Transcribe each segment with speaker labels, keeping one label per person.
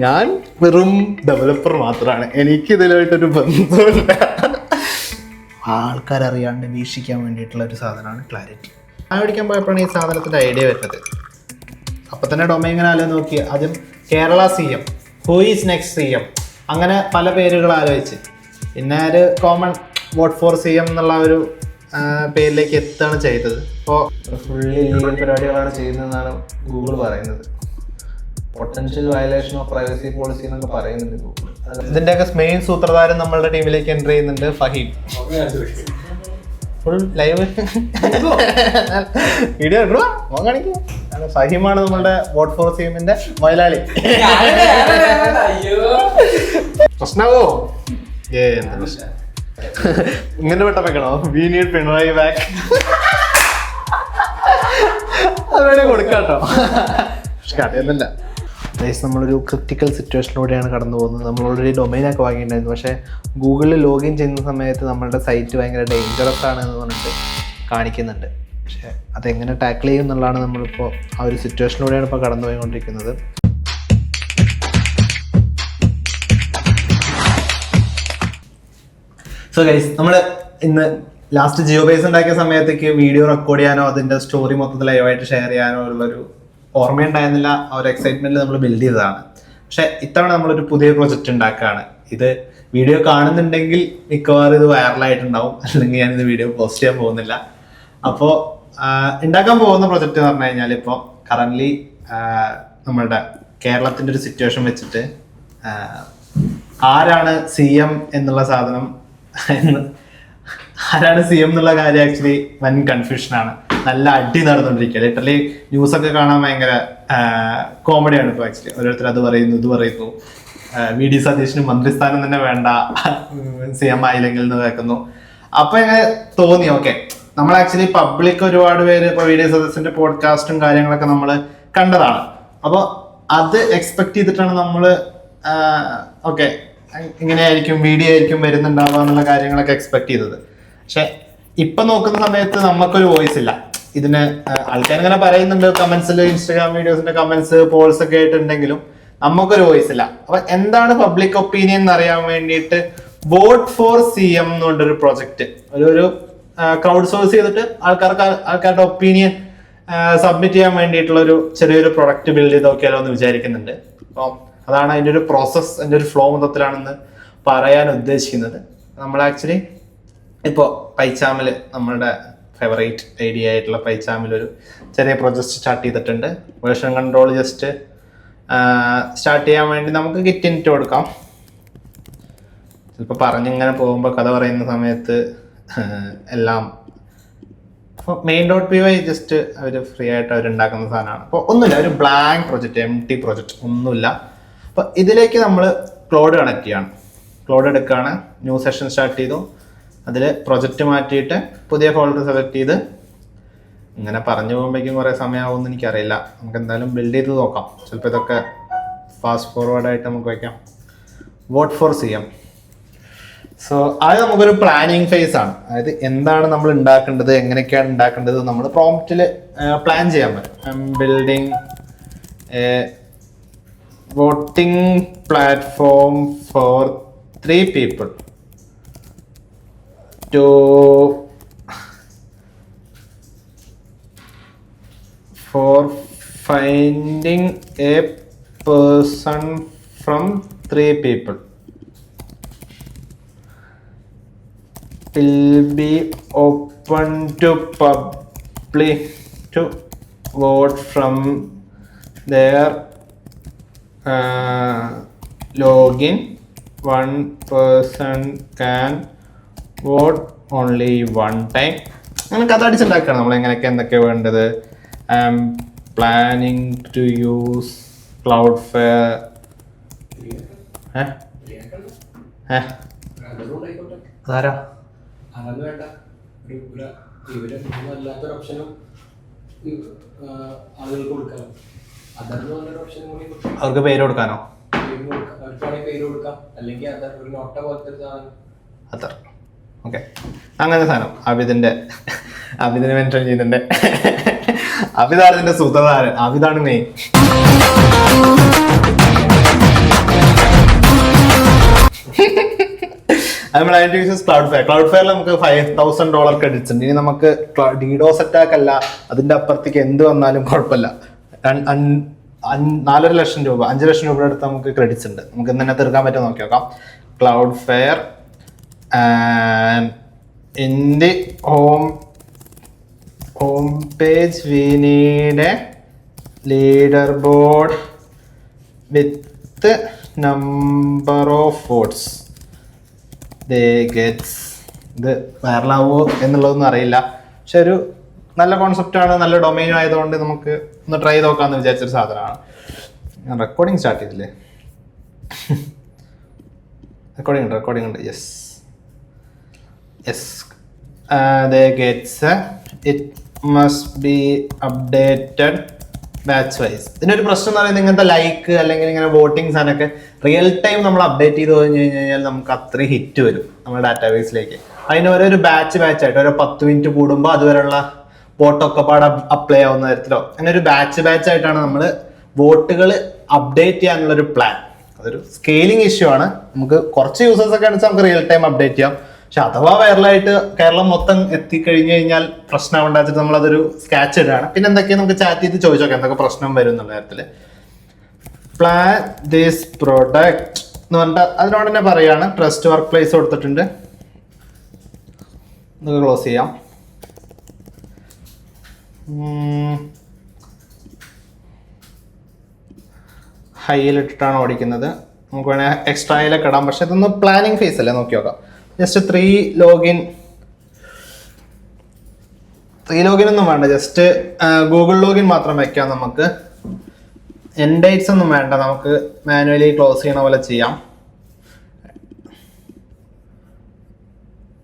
Speaker 1: ഞാൻ വെറും ഡെവലപ്പർ മാത്രമാണ്, എനിക്ക് ഇതിലായിട്ടൊരു ബന്ധമില്ല. ആൾക്കാരറിയാണ്ട് വീക്ഷിക്കാൻ വേണ്ടിയിട്ടുള്ള ഒരു സാധനമാണ് ക്ലാരിറ്റി. ഞാൻ മേടിക്കാൻ പോയപ്പോഴാണ് ഈ സാധനത്തിൻ്റെ ഐഡിയ വരുന്നത്. അപ്പം തന്നെ ഡൊമൈൻ ഇങ്ങനെ ആലോചിച്ച് നോക്കി, ആദ്യം Kerala CM, who is next CM, അങ്ങനെ പല പേരുകൾ ആലോചിച്ച് പിന്നെ ഒരു കോമൺ വോട്ട് ഫോർ CM എന്നുള്ള ഒരു പേരിലേക്ക് എത്തുകയാണ് ചെയ്തത്. അപ്പോൾ ഫുള്ളി ലീഗൽ പരിപാടികളാണ് ചെയ്യുന്നതെന്നാണ് ഗൂഗിൾ പറയുന്നത്. Potential violation of privacy policy എന്നൊക്കെ പറയുന്നുണ്ട് ഗൂഗിൾ. ഇതിൻ്റെയൊക്കെ മെയിൻ സൂത്രധാരൻ നമ്മളുടെ ടീമിലേക്ക് എൻ്റർ ചെയ്യുന്നുണ്ട് ഫഹീം. ഫുൾ ലൈവ് വീഡിയോ എടുക്കുക കാണിക്കുക. ഫഹീമാണ് നമ്മളുടെ വോട്ട് ഫോർ CMന്റെ മലയാളി. പ്രശ്നമോ എന്താ പ്രശ്നം? ഇങ്ങനെ പെട്ട വെക്കണോ? We need Pinarayi back. അതുവേണേ കൊടുക്കാട്ടോ. കടയൊന്നുമില്ല. നമ്മളൊരു ക്രിട്ടിക്കൽ സിറ്റുവേഷനിലൂടെയാണ് കടന്നു പോകുന്നത്. നമ്മൾ ഓൾറെഡി ഡൊമൈനൊക്കെ വാങ്ങിയിട്ടുണ്ടായിരുന്നു. പക്ഷേ ഗൂഗിളിൽ ലോഗിൻ ചെയ്യുന്ന സമയത്ത് നമ്മളുടെ സൈറ്റ് ഭയങ്കര ഡേഞ്ചറസ് ആണ് എന്ന് പറഞ്ഞിട്ട് കാണിക്കുന്നുണ്ട്. പക്ഷേ അതെങ്ങനെ ടാക്കിൾ ചെയ്യും എന്നുള്ളതാണ് നമ്മളിപ്പോൾ ആ ഒരു സിറ്റുവേഷനിലൂടെയാണ് ഇപ്പോൾ കടന്നു പോയിക്കൊണ്ടിരിക്കുന്നത്. സോ ഗൈസ്, നമ്മൾ ഇന്ന് ലാസ്റ്റ് ജിയോ ബേസ് ഉണ്ടാക്കിയ സമയത്തേക്ക് വീഡിയോ റെക്കോർഡ് ചെയ്യാനോ അതിൻ്റെ സ്റ്റോറി മൊത്തത്തിൽ ലൈവായിട്ട് ഷെയർ ചെയ്യാനോ ഉള്ളൊരു ഓർമ്മയുണ്ടായിരുന്നില്ല. ആ ഒരു എക്സൈറ്റ്മെൻറ്റിൽ നമ്മൾ ബിൽഡ് ചെയ്തതാണ്. പക്ഷേ ഇത്തവണ നമ്മളൊരു പുതിയ പ്രൊജക്റ്റ് ഉണ്ടാക്കുകയാണ്. ഇത് വീഡിയോ കാണുന്നുണ്ടെങ്കിൽ മിക്കവാറും ഇത് വൈറലായിട്ടുണ്ടാവും, അല്ലെങ്കിൽ ഞാനിത് വീഡിയോ പോസ്റ്റ് ചെയ്യാൻ പോകുന്നില്ല. അപ്പോൾ ഉണ്ടാക്കാൻ പോകുന്ന പ്രൊജക്റ്റ് എന്ന് പറഞ്ഞു കഴിഞ്ഞാൽ, ഇപ്പോൾ കറൻ്റ്ലി നമ്മളുടെ കേരളത്തിൻ്റെ ഒരു സിറ്റുവേഷൻ വെച്ചിട്ട് ആരാണ് CM എന്നുള്ള സാധനം, ആരാണ് CM എന്നുള്ള കാര്യം ആക്ച്വലി വൻ കൺഫ്യൂഷനാണ്. നല്ല അടി നടന്നുകൊണ്ടിരിക്കുക. ലിറ്ററലി ന്യൂസൊക്കെ കാണാൻ ഭയങ്കര കോമഡിയാണ് ഇപ്പോൾ ആക്ച്വലി. ഓരോരുത്തർ അത് പറയുന്നു, ഇത് പറയുന്നു. VD സതീഷിന് മന്ത്രിസ്ഥാനം തന്നെ വേണ്ട, CM ആയില്ലെങ്കിൽ എന്ന് കേൾക്കുന്നു. അപ്പോൾ ഇങ്ങനെ തോന്നി, ഓക്കെ നമ്മൾ ആക്ച്വലി പബ്ലിക് ഒരുപാട് പേര് ഇപ്പോൾ VD സതീഷിന്റെ പോഡ്കാസ്റ്റും കാര്യങ്ങളൊക്കെ നമ്മൾ കണ്ടതാണ്. അപ്പോൾ അത് എക്സ്പെക്ട് ചെയ്തിട്ടാണ് നമ്മൾ ഓക്കെ ഇങ്ങനെയായിരിക്കും വീഡിയോ ആയിരിക്കും വരുന്നുണ്ടാവുക എന്നുള്ള കാര്യങ്ങളൊക്കെ എക്സ്പെക്ട് ചെയ്തത്. പക്ഷെ ഇപ്പൊ നോക്കുന്ന സമയത്ത് നമുക്കൊരു വോയിസ് ഇല്ല. ഇതിന് ആൾക്കാരിങ്ങനെ പറയുന്നുണ്ട് കമന്റ്സിൽ, ഇൻസ്റ്റാഗ്രാം വീഡിയോസിന്റെ കമന്റ്സ്, പോൾസ് ഒക്കെ ആയിട്ടുണ്ടെങ്കിലും നമുക്കൊരു വോയിസ് ഇല്ല. അപ്പൊ എന്താണ് പബ്ലിക് ഒപ്പീനിയൻ എന്നറിയാൻ വേണ്ടിയിട്ട് വോട്ട് ഫോർ CM എന്നുകൊണ്ടൊരു പ്രൊജക്ട്, ഒരു ക്രൗഡ് സോഴ്സ് ചെയ്തിട്ട് ആൾക്കാരുടെ ഒപ്പീനിയൻ സബ്മിറ്റ് ചെയ്യാൻ വേണ്ടിയിട്ടുള്ള ഒരു ചെറിയൊരു പ്രൊഡക്റ്റ് ബിൽഡ് ചെയ്ത് നോക്കിയാലോ എന്ന് വിചാരിക്കുന്നുണ്ട്. അപ്പം അതാണ് അതിൻ്റെ ഒരു പ്രോസസ്സ്, അതിൻ്റെ ഒരു ഫ്ലോ മൊത്തത്തിലാണെന്ന് പറയാൻ ഉദ്ദേശിക്കുന്നത്. നമ്മൾ ആക്ച്വലി ഇപ്പോൾ പൈച്ചാമിൽ നമ്മളുടെ ഫേവറേറ്റ് ഐഡിയ ആയിട്ടുള്ള പൈച്ചാമിൽ ഒരു ചെറിയ പ്രൊജക്റ്റ് സ്റ്റാർട്ട് ചെയ്തിട്ടുണ്ട്. വേർഷൻ കൺട്രോൾ ജസ്റ്റ് സ്റ്റാർട്ട് ചെയ്യാൻ വേണ്ടി നമുക്ക് ഗിറ്റ് ഇൻറ്റ് കൊടുക്കാം. ചിലപ്പോൾ പറഞ്ഞിങ്ങനെ പോകുമ്പോൾ കഥ പറയുന്ന സമയത്ത് എല്ലാം main.py ജസ്റ്റ് അവർ ഫ്രീ ആയിട്ട് അവരുണ്ടാക്കുന്ന സാധനമാണ്. അപ്പോൾ ഒന്നുമില്ല, ഒരു ബ്ലാങ്ക് പ്രൊജക്റ്റ്, empty പ്രൊജക്റ്റ്, ഒന്നുമില്ല. അപ്പോൾ ഇതിലേക്ക് നമ്മൾ ക്ലോഡ് കണക്ട് ചെയ്യണം. ക്ലോഡ് എടുക്കുകയാണ്, ന്യൂ സെഷൻ സ്റ്റാർട്ട് ചെയ്തു. അതിൽ പ്രൊജക്റ്റ് മാറ്റിയിട്ട് പുതിയ ഫോൾഡർ സെലക്ട് ചെയ്ത് ഇങ്ങനെ പറഞ്ഞു പോകുമ്പോഴേക്കും കുറേ സമയമാകുമെന്ന് എനിക്കറിയില്ല. നമുക്ക് എന്തായാലും ബിൽഡ് ചെയ്ത് നോക്കാം. ചിലപ്പോൾ ഇതൊക്കെ ഫാസ്റ്റ് ഫോർവേഡായിട്ട് നമുക്ക് വയ്ക്കാം. Vote for CM. സോ അത് നമുക്കൊരു പ്ലാനിങ് ഫേസ് ആണ്. അതായത് എന്താണ് നമ്മൾ ഉണ്ടാക്കേണ്ടത്, എങ്ങനെയൊക്കെയാണ് ഉണ്ടാക്കേണ്ടത് നമ്മൾ പ്രോംപ്റ്റിൽ പ്ലാൻ ചെയ്യാൻ പറ്റും. Building voting platform for 3 people to for finding a person from 3 people will be open to public to vote from their login. One person can vote only one time. അങ്ങനെ കഥ അടിച്ചുണ്ടാക്കണം നമ്മൾ എങ്ങനെയൊക്കെ എന്തൊക്കെ വേണ്ടത്. I am planning to use Cloudflare. അതാരാ അവർക്ക് പേര് കൊടുക്കാനോ? അതർ. ഓക്കെ, അങ്ങനെ സാധനം അബിദിനെ മെൻഷൻ ചെയ്യുന്നുണ്ട്. അബിതാണ് ഇതിന്റെ സൂത്രധാരൻ, അബിതാണ് മെയിൻ. നമ്മൾ അതിന്റെ യൂസസ് ക്ലൗഡ് ഫെയറിൽ നമുക്ക് $5,000 ക്രെഡിറ്റ്സ് ഉണ്ട്. ഇനി നമുക്ക് DDoS അറ്റാക്ക് അല്ല, അതിന്റെ അപ്പുറത്തേക്ക് എന്ത് വന്നാലും കുഴപ്പമില്ല. 4.5 ലക്ഷം രൂപ 5 ലക്ഷം രൂപയുടെ അടുത്ത് നമുക്ക് ക്രെഡിറ്റ്സ് ഉണ്ട്. നമുക്ക് ഇന്ന് തന്നെ തീർക്കാൻ പറ്റുമോ നോക്കി നോക്കാം. Cloud fair in the home page we need A leader board with number of votes they gets. ഇത് വൈറലാവോ എന്നുള്ളതൊന്നും അറിയില്ല, പക്ഷെ ഒരു നല്ല കോൺസെപ്റ്റാണ്, നല്ല ഡൊമൈനും ആയതുകൊണ്ട് നമുക്ക് ഒന്ന് ട്രൈ നോക്കാമെന്ന് വിചാരിച്ചൊരു സാധനമാണ്. ഞാൻ റെക്കോർഡിങ് സ്റ്റാർട്ട് ചെയ്തില്ലേ? റെക്കോർഡിംഗ് ഉണ്ട്. Yes gets it must be updated batch wise. ഇതിനൊരു പ്രശ്നം എന്ന് പറയുന്നത് ഇങ്ങനത്തെ ലൈക്ക് അല്ലെങ്കിൽ ഇങ്ങനെ വോട്ടിംഗ് സാധനമൊക്കെ റിയൽ ടൈം നമ്മൾ അപ്ഡേറ്റ് ചെയ്ത് കഴിഞ്ഞ് കഴിഞ്ഞാൽ നമുക്ക് അത്രയും ഹിറ്റ് വരും നമ്മുടെ ഡാറ്റാബേസിലേക്ക്. അതിന് ഓരോ ബാച്ച് ആയിട്ട് ഓരോ 10 മിനിറ്റ് കൂടുമ്പോൾ അതുവരെയുള്ള വോട്ടൊക്കെ പാടെ അപ്ലൈ ആവുന്ന തരത്തിലോ അങ്ങനെ ഒരു ബാച്ച് ആയിട്ടാണ് നമ്മൾ വോട്ടുകൾ അപ്ഡേറ്റ് ചെയ്യാനുള്ളൊരു പ്ലാൻ. അതൊരു സ്കെയിലിംഗ് ഇഷ്യൂ ആണ്. നമുക്ക് കുറച്ച് യൂസേഴ്സ് ഒക്കെ ആണെന്ന് നമുക്ക് റിയൽ ടൈം അപ്ഡേറ്റ് ചെയ്യാം. പക്ഷെ അഥവാ വൈറലായിട്ട് കേരളം മൊത്തം എത്തിക്കഴിഞ്ഞു കഴിഞ്ഞാൽ പ്രശ്നം ഉണ്ടാച്ചിട്ട് നമ്മളതൊരു സ്കാച്ച് ഇടാണ്. പിന്നെ എന്തൊക്കെയാണ് നമുക്ക് ചാറ്റ് ചെയ്ത് ചോദിച്ചോക്കെ എന്തൊക്കെ പ്രശ്നം വരും എന്നുള്ള കാര്യത്തിൽ. പ്ലാൻ ദിസ് പ്രൊഡക്റ്റ് എന്ന് പറഞ്ഞിട്ട് അതിനോട് തന്നെ പറയാണ്. ട്രസ്റ്റ് വർക്ക് പ്ലേസ് കൊടുത്തിട്ടുണ്ട്. നമുക്ക് ക്ലോസ് ചെയ്യാം. ഹൈയിലിട്ടിട്ടാണ് ഓടിക്കുന്നത്. നമുക്ക് വേണമെങ്കിൽ എക്സ്ട്രാ ഹൈയിലൊക്കെ ഇടാം, പക്ഷെ ഇതൊന്ന് പ്ലാനിങ് ഫേസ് അല്ലേ, നോക്കി നോക്കാം. ജസ്റ്റ് 3 ലോഗിൻ ഒന്നും വേണ്ട, ജസ്റ്റ് ഗൂഗിൾ ലോഗിൻ മാത്രം വെക്കാം. നമുക്ക് എൻഡ് ഡേറ്റ്സ് ഒന്നും വേണ്ട, നമുക്ക് മാനുവലി ക്ലോസ് ചെയ്യണ പോലെ ചെയ്യാം.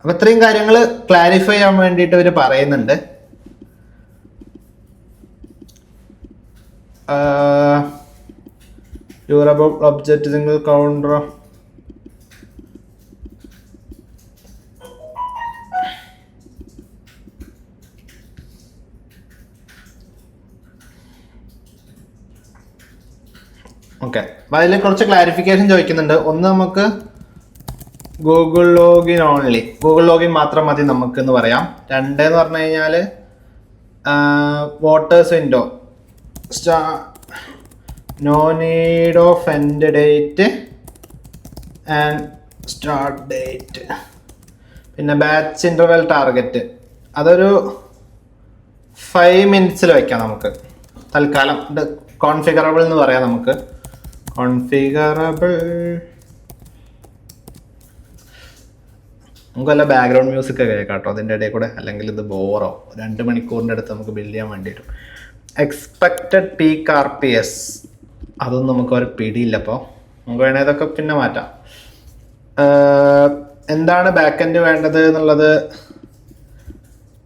Speaker 1: അപ്പൊ ഇത്രയും കാര്യങ്ങൾ ക്ലാരിഫൈ ചെയ്യാൻ വേണ്ടിയിട്ട് ഇവർ പറയുന്നുണ്ട്. Durable object single counter okay. അപ്പൊ അതിൽ കുറച്ച് ക്ലാരിഫിക്കേഷൻ ചോദിക്കുന്നുണ്ട്. ഒന്ന്, നമുക്ക് ഗൂഗിൾ ലോഗിൻ മാത്രം മതി നമുക്ക് എന്ന് പറയാം. 2 എന്ന് പറഞ്ഞു കഴിഞ്ഞാൽ voters window no need of end date and start date. പിന്നെ ബാച്ച് ഇന്റർവെൽ ടാർഗറ്റ് അതൊരു 5 മിനിറ്റ്സിൽ വയ്ക്കാം നമുക്ക് തൽക്കാലം. ഇത് കോൺഫിഗറബിൾ എന്ന് പറയാം. നമുക്ക് നമുക്ക് വല്ല ബാക്ക്ഗ്രൗണ്ട് മ്യൂസിക് ഒക്കെ കേൾക്കാം കേട്ടോ അതിൻ്റെ ഇടയിൽ കൂടെ, അല്ലെങ്കിൽ ഇത് ബോറോ 2 മണിക്കൂറിൻ്റെ അടുത്ത് നമുക്ക് ബിൽഡ് ചെയ്യാൻ വേണ്ടി വരും. എക്സ്പെക്റ്റഡ് പീക്ക് RPS അതൊന്നും നമുക്ക് ഒരു പിടിയില്ല. അപ്പോൾ നമുക്ക് വേണേൽ ഇതൊക്കെ പിന്നെ മാറ്റാം. എന്താണ് ബാക്ക് എൻഡ് വേണ്ടത് എന്നുള്ളത്,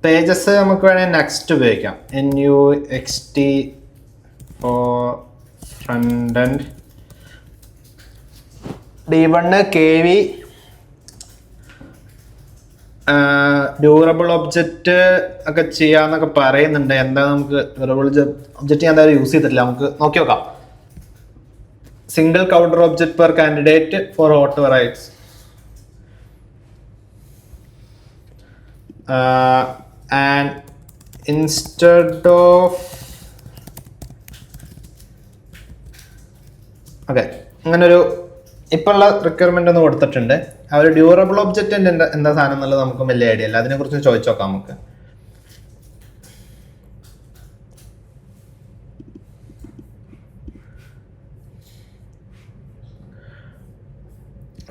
Speaker 1: പേജസ് നമുക്ക് വേണേൽ നെക്സ്റ്റ് ഉപയോഗിക്കാം. NUXT for front end. D1 KV durable object ഒക്കെ ചെയ്യാന്നൊക്കെ പറയുന്നുണ്ട്. എന്താ നമുക്ക് ഡ്യൂറബിൾ ഒബ്ജക്റ്റ് ഞാൻ എന്തായാലും യൂസ് ചെയ്തിട്ടില്ല, നമുക്ക് നോക്കി നോക്കാം. Single counter object per candidate for voter rights. And instead of okay, അങ്ങനൊരു ഇപ്പൊ ഉള്ള റിക്വയർമെന്റ് ഒന്ന് കൊടുത്തിട്ടുണ്ട്. ആ ഒരു ഡ്യൂറബിൾ ഒബ്ജക്റ്റ് എന്താ സാധനം എന്നുള്ളത് നമുക്ക് വലിയ ഐഡിയ അല്ല, അതിനെ കുറിച്ച് ചോദിച്ചു നോക്കാം. നമുക്ക്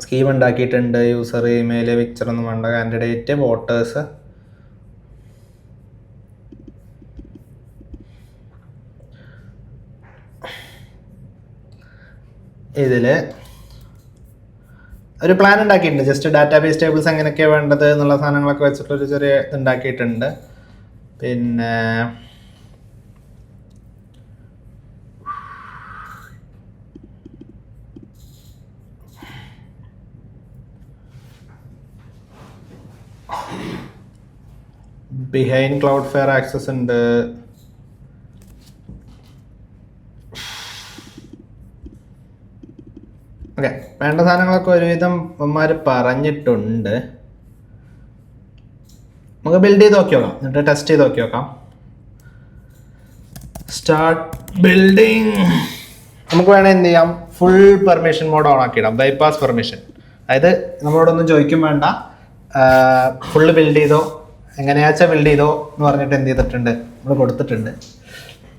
Speaker 1: സ്കീം ഉണ്ടാക്കിയിട്ടുണ്ട്. യൂസർ, ഇമെയിൽ, പിക്ചർ ഒന്നും വേണ്ട. കാൻഡിഡേറ്റ്, വോട്ടേഴ്സ്, ഇതില് ഒരു പ്ലാൻ ഉണ്ടാക്കിയിട്ടുണ്ട്. ജസ്റ്റ് ഡാറ്റാബേസ് ടേബിൾസ് എങ്ങനെയൊക്കെയാണ് വേണ്ടത് എന്നുള്ള സാധനങ്ങളൊക്കെ വെച്ചിട്ടൊരു ചെറിയ ഇതുണ്ടാക്കിയിട്ടുണ്ട്. പിന്നെ ബിഹൈൻഡ് ക്ലൗഡ് ഫെയർ ആക്സസ് ഉണ്ട്. ഓക്കെ, വേണ്ട സാധനങ്ങളൊക്കെ ഒരുവിധം അമ്മമാർ പറഞ്ഞിട്ടുണ്ട്. നമുക്ക് ബിൽഡ് ചെയ്ത് നോക്കി നോക്കാം, എന്നിട്ട് ടെസ്റ്റ് ചെയ്ത് നോക്കി നോക്കാം. Start building. നമുക്ക് വേണേൽ എന്ത് ചെയ്യാം, ഫുൾ പെർമിഷൻ മോഡ് ഓൺ ആക്കിയിടാം, ബൈപ്പാസ് പെർമിഷൻ. അതായത് നമ്മളോടൊന്നും ചോദിക്കും വേണ്ട, ഫുള്ള് ബിൽഡ് ചെയ്തോ, എങ്ങനെയാച്ചാൽ ബിൽഡ് ചെയ്തോ എന്ന് പറഞ്ഞിട്ട് എന്ത് ചെയ്തിട്ടുണ്ട്, നമ്മൾ കൊടുത്തിട്ടുണ്ട്.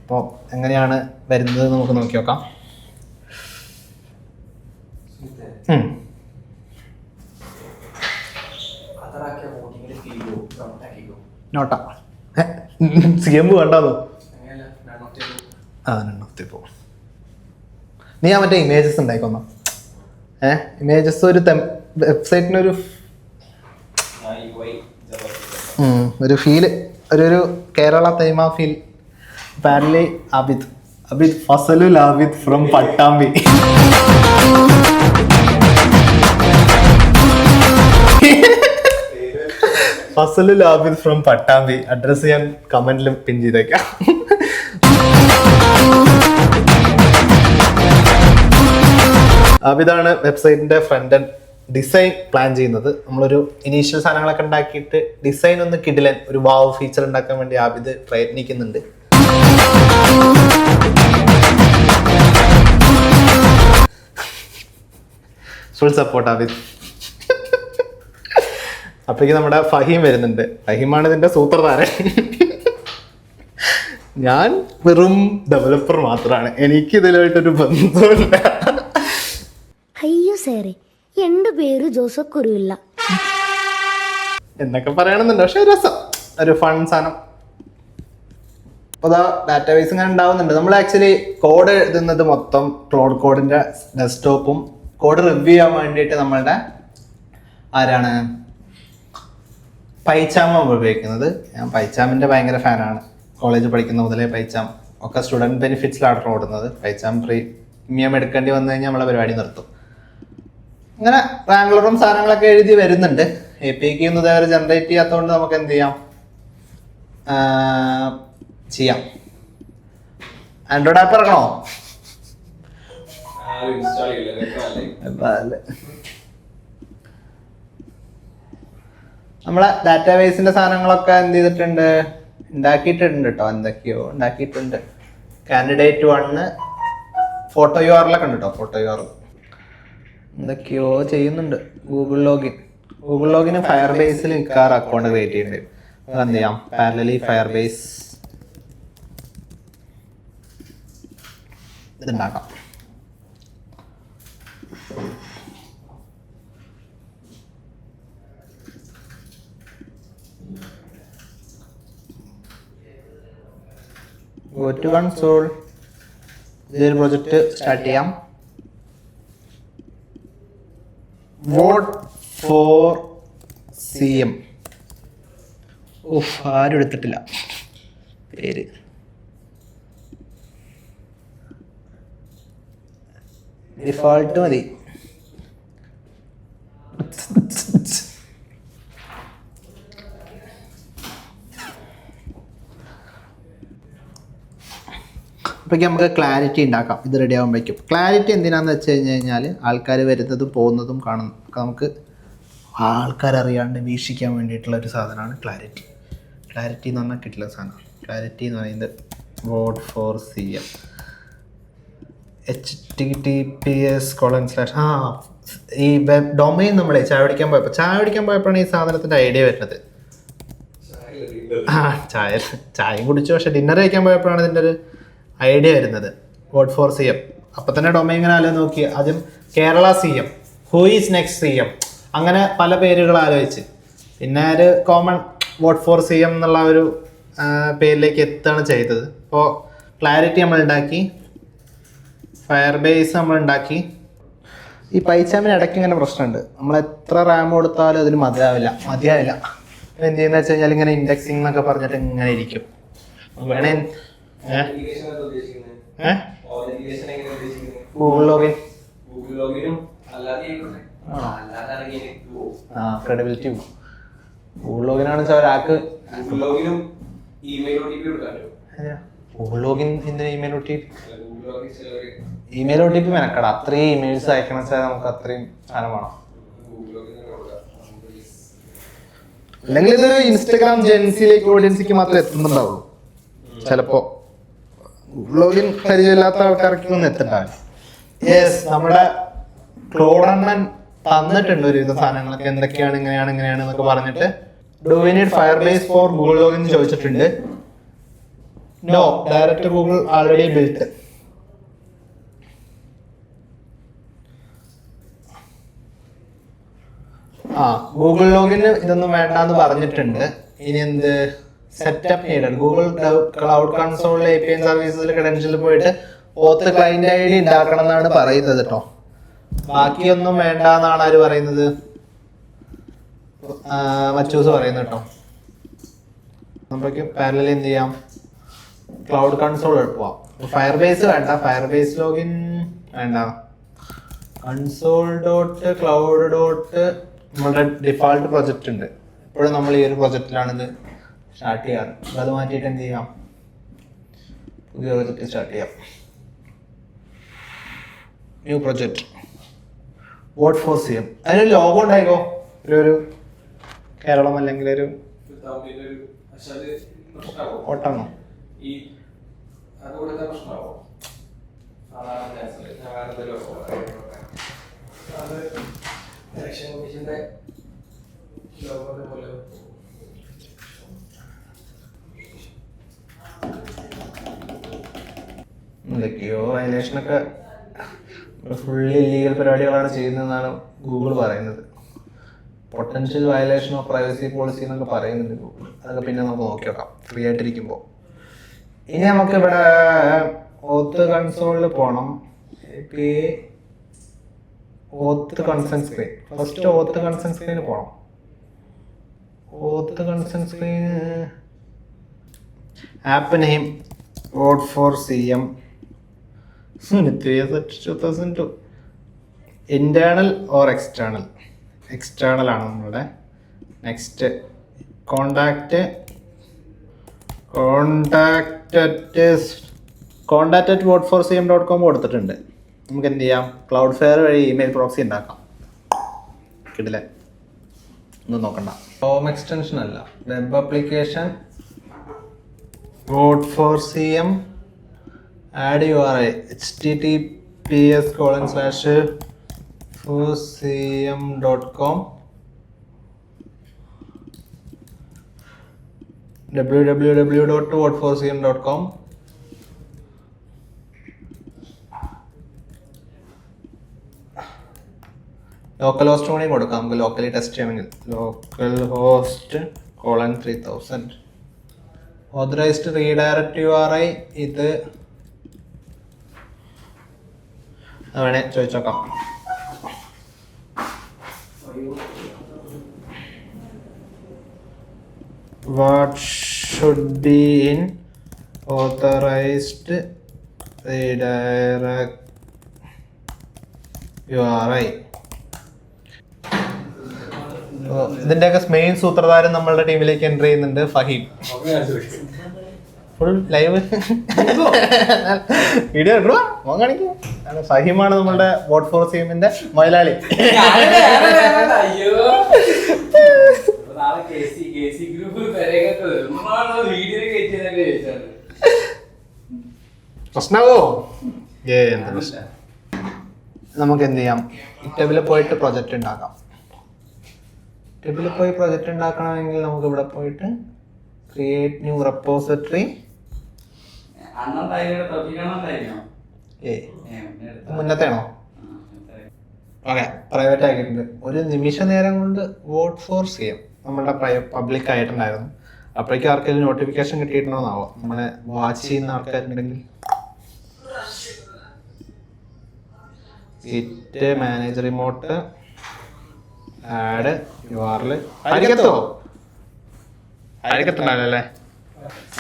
Speaker 1: അപ്പോൾ എങ്ങനെയാണ് വരുന്നത് നമുക്ക് നോക്കി നോക്കാം. നോട്ടാ CM വേണ്ടാന്നോ? നണ്ണത്തിപ്പോ നീ ആ മറ്റേ ഇമേജസ് ഉണ്ടായിക്കൊന്നോ? ഇമേജസ് ഒരു വെബ്സൈറ്റിനൊരു ഒരു ഫീല്, ഒരു Kerala Thaima feel. പാരലി Abid Fazalul Abid from Pattambi. Fazalul Abid from Pattambi. Address ഞാൻ കമന്റിൽ പിൻ ചെയ്തേക്കാം. അബിദാണ് വെബ്സൈറ്റിന്റെ ഫ്രണ്ട് എൻഡ് ഡിസൈൻ പ്ലാൻ ചെയ്യുന്നത്. നമ്മളൊരു ഇനീഷ്യൽ സാധനങ്ങളൊക്കെ ഉണ്ടാക്കിയിട്ട് ഡിസൈൻ ഒന്ന് കിടിലൻ ഒരു വാവ് ഫീച്ചർ ഉണ്ടാക്കാൻ വേണ്ടി ആബിദ് പ്രയത്നിക്കുന്നുണ്ട്. Full support Abid. അപ്പോഴേക്ക് നമ്മുടെ ഫഹീം വരുന്നുണ്ട്. ഫഹീമാണ് ഇതിന്റെ സൂത്രധാരൻ. ഞാൻ വെറും ഡെവലപ്പർ മാത്രമാണ്, എനിക്ക് ഇതിലായിട്ടൊരു ബന്ധമില്ല.
Speaker 2: അയ്യോ സാറേ, എന്റെ പേര് ജോസഫ് കുരുവില്ല
Speaker 1: എന്നൊക്കെ പറയണമെന്നുണ്ട്. പക്ഷെ രസം, ഒരു ഫൺ സാധനം. അപ്പോൾ അതാ ഡാറ്റാബേസ് ഇങ്ങനെ ഉണ്ടാവുന്നുണ്ട്. നമ്മൾ ആക്ച്വലി കോഡ് എഴുതുന്നത് മൊത്തം ക്ലൗഡ് കോഡിന്റെ ഡെസ്ക്ടോപ്പും കോഡ് റിവ്യൂ ചെയ്യാൻ വേണ്ടിയിട്ട് നമ്മളുടെ ആരാണ് പൈച്ചാമാണ് ഉപയോഗിക്കുന്നത്. ഞാൻ പൈച്ചാമിന്റെ ഭയങ്കര ഫാനാണ്. കോളേജ് പഠിക്കുന്ന മുതലേ പൈച്ചാം ഒക്കെ സ്റ്റുഡൻറ് ബെനിഫിറ്റ്സിലാണ് ഓടുന്നത്. പൈച്ചാം പ്രീമിയം എടുക്കേണ്ടി വന്നു കഴിഞ്ഞാൽ നമ്മളെ പരിപാടി നിർത്തും. അങ്ങനെ റാങ്കുലറും സാധനങ്ങളൊക്കെ എഴുതി വരുന്നുണ്ട്. API ഒന്നും ഇതേവരെ ജനറേറ്റ് ചെയ്യാത്തതുകൊണ്ട് നമുക്ക് എന്ത് ചെയ്യാം, ചെയ്യാം. ആൻഡ്രോയിഡ് ആപ്പ് ഇറങ്ങണോ? നമ്മളെ ഡാറ്റാബേസിന്റെ സാധനങ്ങളൊക്കെ എന്ത് ചെയ്തിട്ടുണ്ട്, ഉണ്ടാക്കിയിട്ടുണ്ട് കേട്ടോ. എന്തൊക്കെയോ ഉണ്ടാക്കിയിട്ടുണ്ട്. കാൻഡിഡേറ്റ് 1 ഫോട്ടോ URL ഒക്കെ ഉണ്ട് കേട്ടോ. ഫോട്ടോ URL എന്തൊക്കെയോ ചെയ്യുന്നുണ്ട്. ഗൂഗിൾ ലോഗിന് ഫയർബേസിൽ ഇക്കാർ അക്കൗണ്ട് ക്രിയേറ്റ് ചെയ്യേണ്ടി വരും. അതെന്ത് ചെയ്യാം, പാരലലി ഫയർബേസ് ഇതുണ്ടാക്കാം. Go to console. ഇതൊരു പ്രൊജക്റ്റ് സ്റ്റാർട്ട് ചെയ്യാം. Vote for CM. ആരും എടുത്തിട്ടില്ല പേര്. ഡിഫോൾട്ട് മതി. അപ്പോഴേക്കും നമുക്ക് ക്ലാരിറ്റി ഉണ്ടാക്കാം. ഇത് റെഡി ആകുമ്പോഴേക്കും. ക്ലാരിറ്റി എന്തിനാന്ന് വെച്ച് കഴിഞ്ഞാൽ ആൾക്കാർ വരുന്നതും പോകുന്നതും കാണുന്നു നമുക്ക് ആൾക്കാരറിയാണ്ട് വീക്ഷിക്കാൻ വേണ്ടിയിട്ടുള്ള ഒരു സാധനമാണ് ക്ലാരിറ്റി. ക്ലാരിറ്റി എന്ന് പറഞ്ഞാൽ കിട്ടില്ല സാധനം. ക്ലാരിറ്റി എന്ന് പറയുന്നത് വോട്ട് ഫോർ CM HTTPS:/ ഈ വെബ് ഡൊമൈൻ നമ്മളെ ചായ പിടിക്കാൻ പോയപ്പോഴാണ് ഈ സാധനത്തിൻ്റെ ഐഡിയ വരുന്നത്. ചായയും കുടിച്ചു. പക്ഷെ ഡിന്നർ കഴിക്കാൻ പോയപ്പോഴാണ് ഇതിൻ്റെ ഒരു ഐഡിയ വരുന്നത്. Vote for CM. അപ്പം തന്നെ ഡൊമൈൻ ഇങ്ങനെ നോക്കി. ആദ്യം Kerala CM, who is next CM, അങ്ങനെ പല പേരുകൾ ആലോചിച്ച് പിന്നെ ഒരു കോമൺ വോട്ട് ഫോർ CM എന്നുള്ള ഒരു പേരിലേക്ക് എത്തുകയാണ് ചെയ്തത്. അപ്പോൾ ക്ലാരിറ്റി നമ്മൾ ഉണ്ടാക്കി, ഫയർബേസ് നമ്മൾ ഉണ്ടാക്കി. ഈ പൈച്ചാമിന് ഇടയ്ക്ക് ഇങ്ങനെ പ്രശ്നമുണ്ട്. നമ്മൾ എത്ര റാം കൊടുത്താലും അതിന് മതിയാവില്ല. എന്ത് ചെയ്യുന്ന വെച്ച് കഴിഞ്ഞാൽ ഇങ്ങനെ ഇൻഡെക്സിങ് എന്നൊക്കെ പറഞ്ഞിട്ട് ഇങ്ങനെ ഇരിക്കും. വേണേ ഗൂഗിൾ ലോഗിൻ ക്രെഡിബിലിറ്റി ഗൂഗിൾ ലോഗിനാണ് ഒരാൾക്ക് ഗൂഗിൾ ലോഗിൻ എന്തിനാ ഇമെയിൽ OTP ഇമെയിൽ OTP മെനക്കട. അത്രയും ഇമെയിൽസ് അയക്കണം വെച്ചാൽ നമുക്ക് അത്രയും സാധനം വേണം. അല്ലെങ്കിൽ ഇതൊരു ഇൻസ്റ്റഗ്രാം ജെൻസിയിലേക്ക് ഓഡിയൻസിലേക്ക് മാത്രമേ എത്തുന്നുണ്ടാവുള്ളൂ ചിലപ്പോ. ഗൂഗിൾ ലോഗിൻ പരിചയമില്ലാത്ത ആൾക്കാർക്ക് ഒന്നും എത്തുന്നുണ്ടാവില്ല. യെസ്, നമ്മുടെ ക്ലോഡണ്ണൻ തന്നിട്ടുണ്ട് ഒരുവിധ സാധനങ്ങളൊക്കെ എന്തൊക്കെയാണ് ഇങ്ങനെയാണ് എന്നൊക്കെ പറഞ്ഞിട്ട്. Do we need Firebase for Google login ചോദിച്ചിട്ടുണ്ട്. No, direct Google already built. Google ലോഗിന് ഇതൊന്നും വേണ്ടാന്ന് പറഞ്ഞിട്ടുണ്ട്. ഇനി എന്ത് setup needed. Google Cloud Console API സർവീസസിൽ ക്രെഡൻഷ്യൽ പോയിട്ട് ഓത്ത് ക്ലൈന്റ് ID ഉണ്ടാക്കണം എന്നാണ് പറയുന്നത് കേട്ടോ. ബാക്കിയൊന്നും വേണ്ട എന്നാണ് ആര് പറയുന്നത്? മച്ചൂസ് പറയുന്നത് കേട്ടോ. നമുക്ക് പാരലൽ എന്ത് ചെയ്യാം, ക്ലൗഡ് കൺസോൾ പോവാം. ഫയർബേസ് വേണ്ട, ഫയർബേസ് ലോഗിൻ വേണ്ട. console.cloud. നമ്മളുടെ ഡിഫാൾട്ട് പ്രൊജക്റ്റ് ഉണ്ട്. എപ്പോഴും നമ്മൾ ഈ ഒരു പ്രൊജക്റ്റിലാണ് ഇത് സ്റ്റാർട്ട് ചെയ്യാറ്. അപ്പോൾ അത് മാറ്റിയിട്ട് എന്ത് ചെയ്യാം, പുതിയ പ്രൊജക്റ്റ് സ്റ്റാർട്ട് ചെയ്യാം. New project vote for CM. അതിനൊരു ലോഗോ ഉണ്ടായിക്കോ, ഒരു കേരളം അല്ലെങ്കിൽ ഒരു ഓട്ടാണോ? എന്തൊക്കെയോ വയലേഷനൊക്കെ ഫുള്ളി ഇല്ലീഗൽ പരിപാടികളാണ് ചെയ്യുന്നതെന്നാണ് ഗൂഗിൾ പറയുന്നത്. Potential violation of privacy policy എന്നൊക്കെ പറയുന്നുണ്ട് ഗൂഗിൾ. അതൊക്കെ പിന്നെ നമുക്ക് നോക്കി നോക്കാം ഫ്രീ ആയിട്ടിരിക്കുമ്പോൾ. ഇനി നമുക്ക് ഇവിടെ ഓത്ത് കൺസോളിൽ പോകണം. OAuth consent screen. First OAuth consent സ്ക്രീനിൽ പോകണം. OAuth consent screen app name vote for CM 2002. Internal or external? External ആണ് നമ്മളുടെ. നെക്സ്റ്റ് contact@voteforcm.com കൊടുത്തിട്ടുണ്ട്. നമുക്ക് എന്ത് ചെയ്യാം, ക്ലൗഡ് ഫെയർ വഴി ഇമെയിൽ പ്രോക്സി ഉണ്ടാക്കാം. കിടിലൻ, ഒന്നും നോക്കണ്ട. ഹോം എക്സ്റ്റൻഷൻ അല്ല, web application vote for CM add URI https://cm.com www.voteforcm.com. Localhost കൂടി കൊടുക്കാം നമുക്ക് ലോക്കലി ടെസ്റ്റ് ചെയ്യാമെങ്കിൽ. Localhost :3000. Authorised redirect URI ഇത് വേണേ ചോദിച്ചോക്കാം. What should be in authorized redirect URI? ഇതിന്റെയൊക്കെ മെയിൻ സൂത്രധാരൻ നമ്മളുടെ ടീമിലേക്ക് എൻ്റർ ചെയ്യുന്നുണ്ട് ഫഹീം. ഫുൾ ലൈവ് വീഡിയോ ഇടുവാ കാണിക്കും. ഫഹീമാണ് നമ്മളുടെ വോട്ട് ഫോർ CMന്റെ മൊയലാളി. പ്രശ്നമോ? എന്ത് പ്രശ്നം? നമുക്ക് എന്ത് ചെയ്യാം, ടെബിളിൽ പോയിട്ട് പ്രൊജക്റ്റ് ഉണ്ടാക്കാം. ടെബിളിൽ പോയി പ്രൊജക്റ്റ് ഉണ്ടാക്കണമെങ്കിൽ നമുക്ക് ഇവിടെ പോയിട്ട് ക്രിയേറ്റ് ന്യൂ റെപ്പോസിറ്ററി. മുന്നത്തെയാണോ? ഓക്കെ, പ്രൈവറ്റ് ആക്കിയിട്ടുണ്ട്. ഒരു നിമിഷ നേരം കൊണ്ട് വോട്ട് ഫോർ CM നമ്മളുടെ പബ്ലിക് ആയിട്ടുണ്ടായിരുന്നു. അപ്പോഴേക്കും ആർക്കെങ്കിലും നോട്ടിഫിക്കേഷൻ കിട്ടിയിട്ടുണ്ടോന്നാവോ, നമ്മളെ വാച്ച് ചെയ്യുന്ന ആൾക്കാരുണ്ടെങ്കിൽ. Git manage remote add URL ആയിരിക്കത്തുണ്ടാവില്ലേ?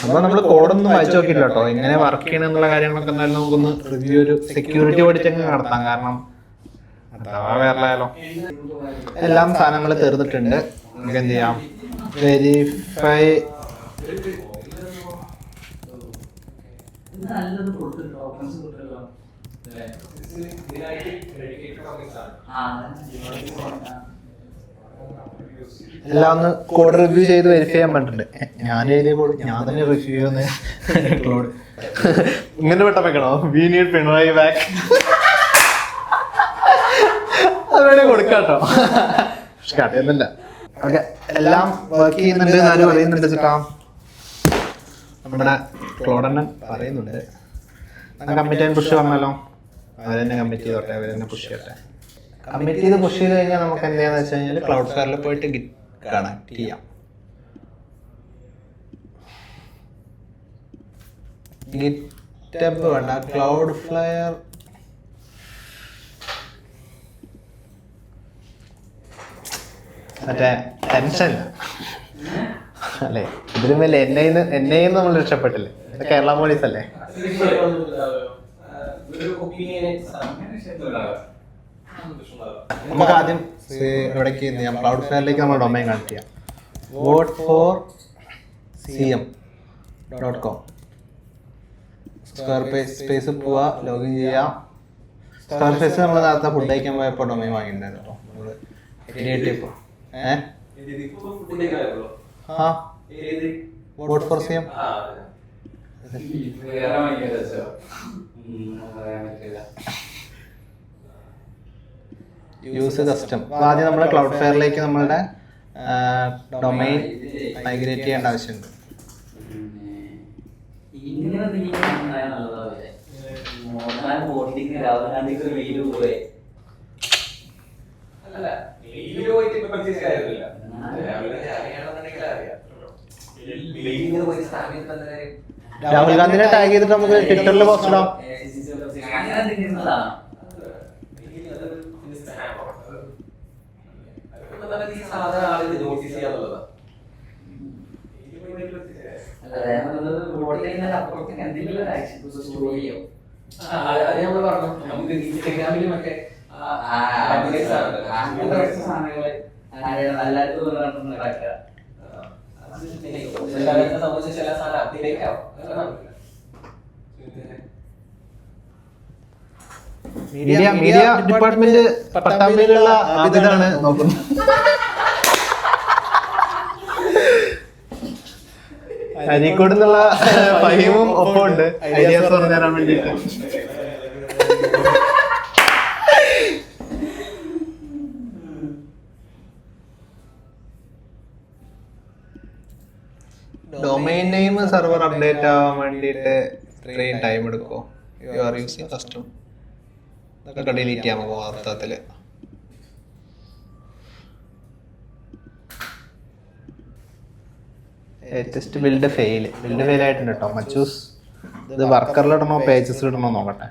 Speaker 1: അപ്പോൾ നമ്മൾ കോഡൊന്നും വായിച്ചു നോക്കിയില്ല കേട്ടോ, എങ്ങനെ വർക്ക് ചെയ്യണം എന്നുള്ള കാര്യങ്ങളൊക്കെ എന്തായാലും നമുക്കൊന്ന് റിവ്യൂ, ഒരു സെക്യൂരിറ്റി പഠിച്ചങ്ങ് നടത്താം. കാരണം അഥവാ വേറെയാലോ. എല്ലാം സാധനങ്ങൾ തീർന്നിട്ടുണ്ട്. നമുക്ക് എന്ത് ചെയ്യാം, വെരിഫൈ
Speaker 3: നല്ലത് കൊടുത്തിട്ടോ ഓപ്പൺസ് കൊടുത്തല്ലോ
Speaker 1: എല്ലാം ഒന്ന് കോഡ് റിവ്യൂ ചെയ്ത് വെരിഫൈ ചെയ്യാൻ പറഞ്ഞിട്ടുണ്ട്. ഞാൻ തന്നെ റിവ്യൂ ചെയ്യുന്ന ക്ലോഡ് ഇങ്ങനെ പെട്ട വെക്കണോ? We need Pinarayi back. അതുവേണേ കൊടുക്കാട്ടോ, കടയൊന്നുമില്ല. ഓക്കെ, എല്ലാം വർക്ക് ചെയ്യുന്നുണ്ട് എന്നാലും പറയുന്നുണ്ട് ചേട്ടാ. നമ്മുടെ ക്ലോഡണ്ണൻ പറയുന്നുണ്ട്. കമ്മിറ്റ് ആൻഡ് പുഷ് പറഞ്ഞാലോ? അവരെന്നെ കമ്മിറ്റ് ചെയ്തോട്ടെ, അവരെന്നെ പുഷ് ചെയ്യട്ടെ. കമ്മിറ്റ് ചെയ്ത് പുഷ് ചെയ്ത് കഴിഞ്ഞാൽ നമുക്ക് എന്താണെന്ന് വെച്ച് കഴിഞ്ഞാൽ ക്ലൗഡ് ഫെയറിൽ പോയിട്ട് ഗിറ്റ് കണക്ട് ചെയ്യാം. ഗിറ്റബ് വേണ്ട, ക്ലൗഡ് ഫ്ലെയർ മറ്റേ ടെൻഷൻ അല്ലേ? ഇതിലും വലിയ എന്നെയും നമ്മൾ രക്ഷപ്പെട്ടില്ലേ? കേരള പോലീസ് അല്ലേ? നമുക്ക് ആദ്യം എവിടേക്ക് ചെയ്യാം? ക്ലൗഡ് ഫെയറിലേക്ക് നമ്മൾ ഡൊമൈൻ കണക്ട് ചെയ്യാം. vote4cm.com സ്ക്വയർ സ്പേസ് പോവാ, ലോഗിൻ ചെയ്യാം. സ്ക്വയർ സ്പേസ് നമ്മൾ നേരത്തെ ഫുഡ് കഴിക്കാൻ പോയപ്പോൾ ഡൊമൈൻ വാങ്ങിയിട്ടുണ്ടായിരുന്നു കേട്ടോ. നമ്മൾ ഇപ്പോൾ vote4cm യൂസ് കസ്റ്റം. ആദ്യം നമ്മൾ ക്ലൗഡ് ഫെയറിലേക്ക് നമ്മളുടെ ഡൊമൈൻ മൈഗ്രേറ്റ് ചെയ്യേണ്ട ആവശ്യമുണ്ട്. രാഹുൽ ഗാന്ധിനെ ടാഗ് ചെയ്തിട്ട് നമുക്ക് ട്വിറ്ററിൽ പോസ്റ്റ് ഇടാം. മീഡിയ ഡിപ്പാർട്ട്മെന്റ് പട്ടാമ്പിയിലുള്ള ആദ്യതാണ് നോക്കുന്നത്. അരീക്കോട് നിന്നുള്ള ഫഹീമും ഒപ്പം ഉണ്ട് ഐഡിയാസ് പറഞ്ഞു തരാൻ വേണ്ടിയിട്ട്. ഡൊമൈൻ നെയിം സെർവർ അപ്ഡേറ്റ് ആവാൻ വേണ്ടിയിട്ട് ഇത്രയും ടൈം എടുക്കുമോ? You are using custom. ഇതൊക്കെ ഡിലീറ്റ് ചെയ്യാൻ പോകും വാസ്തവത്തിൽ. ലേറ്റസ്റ്റ് ബിൽഡ് ഫെയിൽ ആയിട്ടുണ്ട് കേട്ടോ. മച്ചൂസ് ഇത് വർക്കറിലിടണോ പേജസിലിടണോ നോക്കട്ടെ.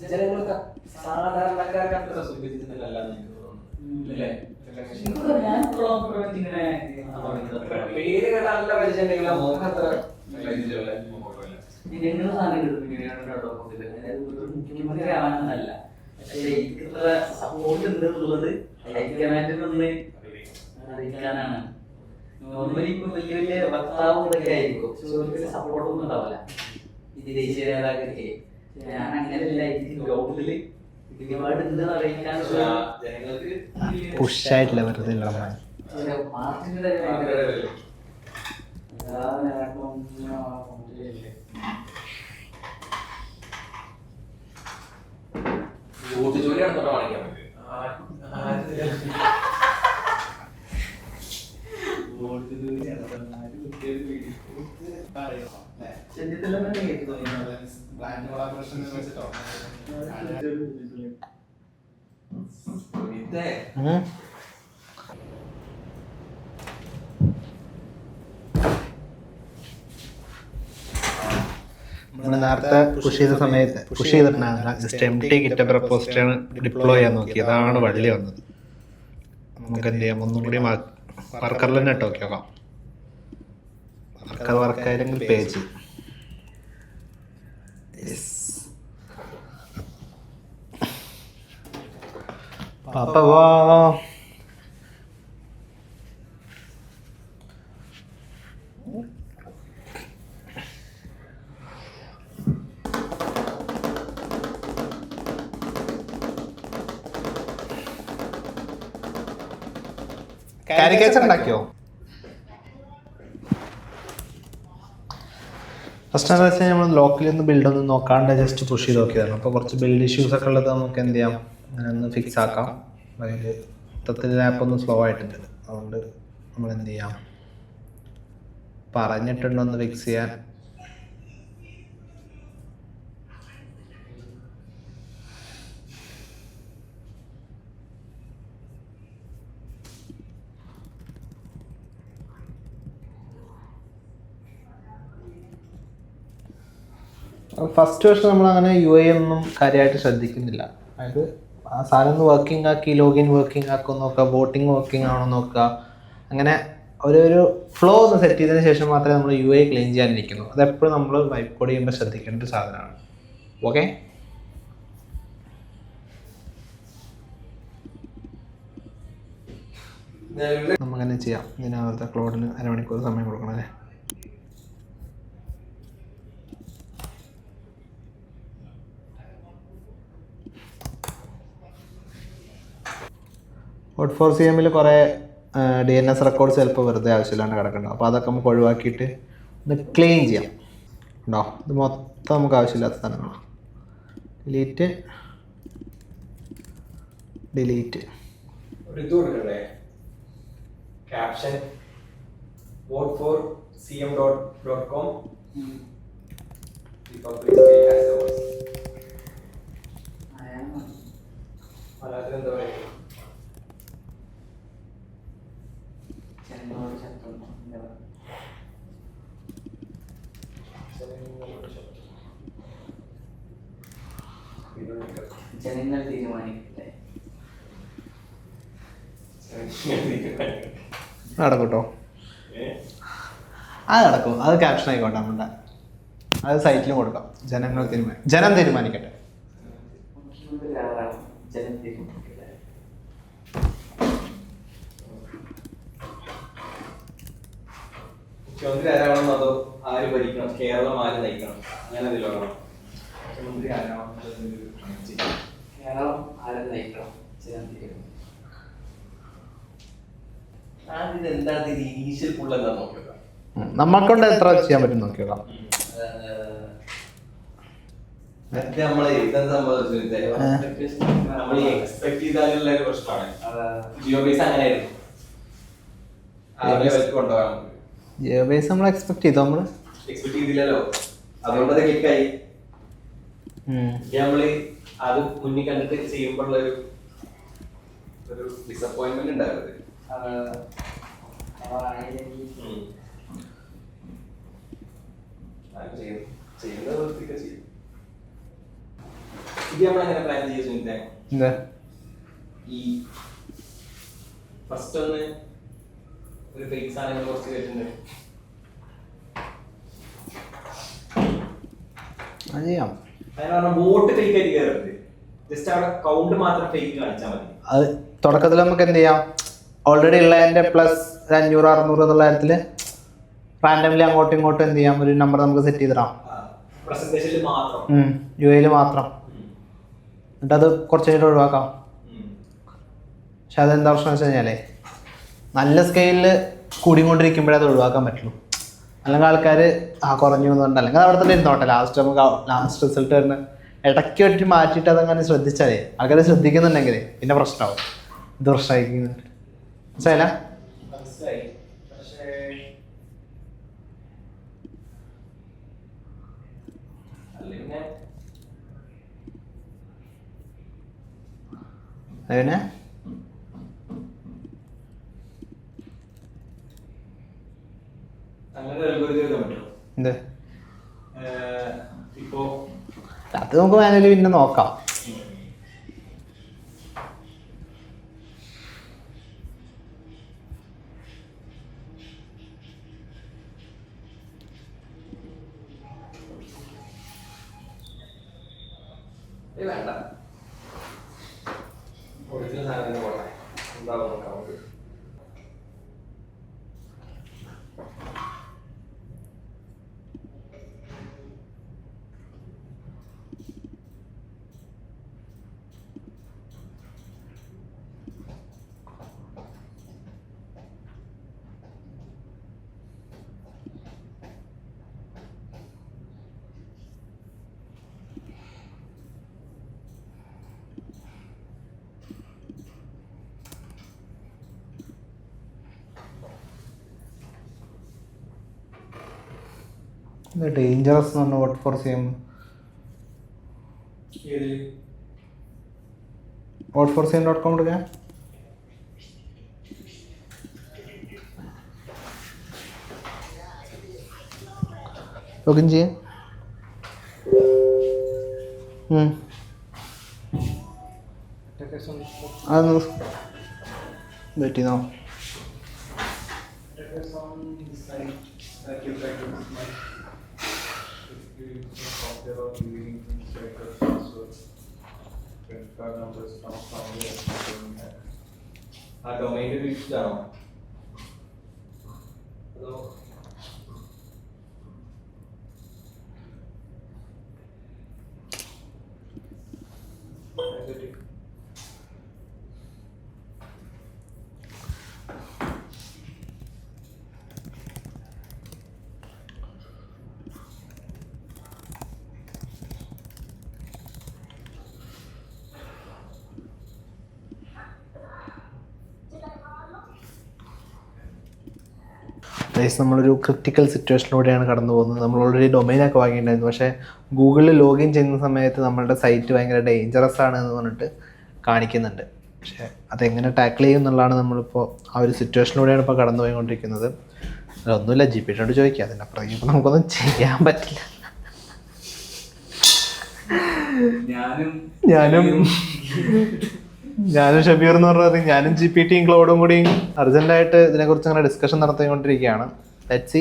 Speaker 4: ജനങ്ങൾക്ക് സാധാരണക്കാർക്ക് അത്ര സുഖിച്ചിട്ടില്ല. പേര് കേട്ട നല്ല പരിചയം മുഖം അത്ര മുഖ്യമന്ത്രി ആവാനല്ല. പക്ഷേ എനിക്കിത്ര സപ്പോർട്ട് ഉണ്ട് എന്നുള്ളത് ഹൈക്കമാൻഡിനൊന്ന് അറിയിക്കാനാണ്. നോർമലി ഇപ്പൊ വലിയ വലിയ വക്താവും ഇതൊക്കെ ആയിരിക്കും, പക്ഷെ സപ്പോർട്ടൊന്നും ഉണ്ടാവില്ല ഈ ദേശീയ നേതാക്കൾക്ക്. ഞാൻ അങ്ങനെയല്ല, എനിക്ക് ഗ്ലോബില് ഒരുപാട് ഉണ്ടെന്ന് അറിയിക്കാൻ ജനങ്ങൾക്ക്
Speaker 1: പുഷായിട്ടില്ല വെറുതെ
Speaker 4: പാർട്ടിയുടെ
Speaker 5: ജോലി നടന്നിട്ട് കാണിക്കാൻ പറ്റും.
Speaker 1: നമ്മൾ നേരത്തെ പുഷ് ചെയ്ത സമയത്ത് പുഷ് ചെയ്തിട്ടുണ്ടായിരുന്നില്ല, ജസ്റ്റ് എം ടി കിറ്റ പ്രപ്പോസിറ്റാണ് ഡിപ്ലോയ് ചെയ്യാൻ നോക്കി. അതാണ് വള്ളി വന്നത്. നമുക്ക് എന്ത് ചെയ്യാം, ഒന്നും കൂടി വർക്കറിൽ തന്നെ ഇട്ട് നോക്കി നോക്കാം. വർക്കർ വർക്കായില്ലെങ്കിൽ പേജ് പാപ്പ വാ. കാരിക്കേച്ചർ ഉണ്ടാക്കിയോ? ഫസ്റ്റ് എന്താ വെച്ചാൽ നമ്മൾ ലോക്കലിൽ നിന്ന് ബിൽഡ് ഒന്നും നോക്കാണ്ട് ജസ്റ്റ് പുഷ് ചെയ്ത് നോക്കിയതാണ്. അപ്പോൾ കുറച്ച് ബിൽഡ് ഇഷ്യൂസ് ഒക്കെ ഉള്ളത് നമുക്ക് എന്ത് ചെയ്യാം, അങ്ങനെ ഒന്ന് ഫിക്സ് ആക്കാം. അതായത് മൊത്തത്തിൽ ആപ്പ് ഒന്ന് സ്ലോ ആയിട്ടുണ്ട്. അതുകൊണ്ട് നമ്മൾ എന്ത് ചെയ്യാം, പറഞ്ഞിട്ടുണ്ടോ ഒന്ന് ഫിക്സ് ചെയ്യാൻ. ഫസ്റ്റ് വർഷം നമ്മൾ അങ്ങനെ UI ഒന്നും കാര്യമായിട്ട് ശ്രദ്ധിക്കുന്നില്ല. അതായത് ആ സാധനം ഒന്ന് വർക്കിംഗ് ആക്കി, ലോഗിൻ വർക്കിംഗ് ആക്കും നോക്കുക, ബോട്ടിങ് വർക്കിംഗ് ആണോ നോക്കുക. അങ്ങനെ ഒരു ഫ്ലോ ഒന്ന് സെറ്റ് ചെയ്തതിന് ശേഷം മാത്രമേ നമ്മൾ UI ക്ലീൻ ചെയ്യാനിരിക്കുന്നു. അതെപ്പോഴും നമ്മൾ വൈപ്പ് കോഡ് ചെയ്യുമ്പോൾ ശ്രദ്ധിക്കേണ്ട ഒരു സാധനമാണ്. ഓക്കെ, നമുക്കങ്ങനെ ചെയ്യാം. ഇതിനകത്ത് ക്ലോഡിന് അരമണിക്കൂർ സമയം കൊടുക്കണം അല്ലേ? OT4CMൽ കുറേ DNS റെക്കോർഡ്സ് ചിലപ്പോൾ വെറുതെ ആവശ്യമില്ലാണ്ട് കിടക്കണം. അപ്പോൾ അതൊക്കെ നമുക്ക് ഒഴിവാക്കിയിട്ട് ഇത് ക്ലീൻ ചെയ്യാം. ഉണ്ടോ, ഇത് മൊത്തം നമുക്ക് ആവശ്യമില്ലാത്ത സാധനങ്ങളാണ്. ഡിലീറ്റ്
Speaker 5: ഒരു ഇത് കൊടുക്കണ്ടേ, ക്യാപ്ഷൻ vote4cm.com മലയാളത്തിൽ എന്താ പറയുക?
Speaker 4: ജനങ്ങൾ തീരുമാനിക്കട്ടെ.
Speaker 1: നടക്കൂട്ടോ, അത് നടക്കും. അത് ക്യാപ്ഷൻ ആയിക്കോട്ടെ നമ്മുടെ, അത് സൈറ്റിലും കൊടുക്കാം. ജനം തീരുമാനിക്കട്ടെ.
Speaker 4: മുഖ്യമന്ത്രി ആരാണ്? ജനം തീരുമാനിക്കട്ടെ.
Speaker 5: മുഖ്യമന്ത്രി ആരാണെന്നോ അതോ ആര് ഭരിക്കണം, കേരളം ആര് നയിക്കണം, അങ്ങനെ എന്തെങ്കിലും മുഖ്യമന്ത്രി ആരാണോ
Speaker 4: കേരളം ആരെ നയിക്കണം? ജനം തീരുമാനിക്കണം.
Speaker 5: എന്താണ് ഇനീഷ്യൽ ഫുൾ എന്താ നോക്കുക.
Speaker 1: നമ്മൾക്കൊണ്ട് എത്ര ചെയ്യാൻ പറ്റും നോക്കിയോക്കാം.
Speaker 5: നമ്മള് ഇതെന്താ നമ്മൾ എക്സ്പെക്ട് ചെയ്താലുള്ള ഒരു പ്രശ്നമാണ്. ജിയോ ബേസ് അങ്ങനെയായിരുന്നു, കൊണ്ടുപോകാൻ
Speaker 1: ജിയോ ബേസ് നമ്മൾ എക്സ്പെക്ട്
Speaker 5: ചെയ്തില്ലല്ലോ. അതുകൊണ്ട് അത് ക്ലിക്കായി. നമ്മള് അത് മുന്നിൽ കണ്ടിട്ട് ചെയ്യുമ്പോഴുള്ള ഒരു ഡിസപ്പോയിന്റ്മെന്റ് ഉണ്ടായിരുന്നു. ചെയ്യുന്നത് വൃത്തിയൊക്കെ ചെയ്യും. ഇത് നമ്മളെങ്ങനെ പ്ലാൻ ചെയ്യുന്നത്? ഈ ഫസ്റ്റ് ഒന്ന് ഒരു ഫേക്ക് സാധനങ്ങൾ കുറച്ച് കേട്ടിട്ടുണ്ട്. വോട്ട് ഫേക്ക് ആയിട്ട് കയറരുത്. ജസ്റ്റ് അവിടെ കൗണ്ട് മാത്രം ഫേക്ക് കാണിച്ചാൽ മതി.
Speaker 1: അത് തുടക്കത്തിൽ നമുക്ക് എന്ത് ചെയ്യാം, ഓൾറെഡി ഉള്ളതിന്റെ പ്ലസ് 500-600 എന്നുള്ള കാര്യത്തിൽ റാൻഡംലി അങ്ങോട്ടും ഇങ്ങോട്ടും എന്ത് ചെയ്യാം, ഒരു നമ്പർ നമുക്ക് സെറ്റ് ചെയ്തിടാം.
Speaker 5: പ്രസന്റേഷനിൽ മാത്രം,
Speaker 1: UIയിൽ മാത്രം. എന്നിട്ട് അത് കുറച്ച് കഴിഞ്ഞിട്ട് ഒഴിവാക്കാം. പക്ഷെ അതെന്താ പ്രശ്നം വെച്ച് കഴിഞ്ഞാലേ, നല്ല സ്കെയിലിൽ കൂടിക്കൊണ്ടിരിക്കുമ്പോഴേ അത് ഒഴിവാക്കാൻ പറ്റുള്ളൂ. അല്ലെങ്കിൽ ആൾക്കാർ കുറഞ്ഞു എന്നുണ്ട്, അല്ലെങ്കിൽ അവിടെ തന്നെ ഇരുന്നോട്ടെ. ലാസ്റ്റ് റിസൾട്ട് വരുന്ന ഇടയ്ക്ക് വെട്ടി മാറ്റിയിട്ട് അതങ്ങനെ ശ്രദ്ധിച്ചാലേ ആൾക്കാരെ ശ്രദ്ധിക്കുന്നുണ്ടെങ്കിൽ പിന്നെ പ്രശ്നമാവും. ഇത് പ്രശ്നമായിരിക്കുന്നുണ്ട്. മനസ്സിലായില്ല?
Speaker 5: മനസ്സിലായി. പക്ഷേ അല്ലെങ്കിൽ
Speaker 1: അതിനെ
Speaker 5: അങ്ങനെ ഒരു algorithm എഴുതാൻ പറ്റുമോ?
Speaker 1: എന്ത്
Speaker 5: ഇപ്പോ
Speaker 1: അത് നമുക്ക് മാനുവലി പിന്നെ നോക്കാം.
Speaker 5: വേണ്ട, ഒറിജിനൽ സാധനം പോട്ടെ, എന്താവും നോക്കാം നമുക്ക്.
Speaker 1: ഡേഞ്ചറസ് എന്ന് പറഞ്ഞ വോട്ട് ഫോർ CM. vote4cm.com എടുക്കാം. ലോഗിൻ ചെയ്യാം. അതൊന്ന് വെയിറ്റ് ചെയ്തോ.
Speaker 5: ആ ഡൊമൈൻ്റെ ലിസ്റ്റ് ആണോ അതോ
Speaker 1: നമ്മളൊരു ക്രിട്ടിക്കൽ സിറ്റുവേഷനിലൂടെയാണ് കടന്നു പോകുന്നത്. നമ്മൾ ഓൾറെഡി ഡൊമൈനൊക്കെ വാങ്ങിയിട്ടുണ്ടായിരുന്നു. പക്ഷേ ഗൂഗിളിൽ ലോഗിൻ ചെയ്യുന്ന സമയത്ത് നമ്മളുടെ സൈറ്റ് ഭയങ്കര ഡേഞ്ചറസ് ആണ് എന്ന് പറഞ്ഞിട്ട് കാണിക്കുന്നുണ്ട്. പക്ഷേ അതെങ്ങനെ ടാക്കിൾ ചെയ്യും എന്നുള്ളതാണ് നമ്മളിപ്പോൾ ആ ഒരു സിറ്റുവേഷനിലൂടെയാണ് ഇപ്പോൾ കടന്നു പോയിക്കൊണ്ടിരിക്കുന്നത്. അതൊന്നുമില്ല, GPT ചോദിക്കുക, അതിനപ്പുറത്തേക്ക് ഇപ്പോൾ നമുക്കൊന്നും ചെയ്യാൻ പറ്റില്ല. ഞാനും ഷബീർ എന്ന് പറഞ്ഞത് ഞാനും GPTയും ക്ലൗഡും കൂടിയും അർജന്റായിട്ട് ഇതിനെക്കുറിച്ച് അങ്ങനെ ഡിസ്കഷൻ നടത്തിക്കൊണ്ടിരിക്കുകയാണ്. Let's see.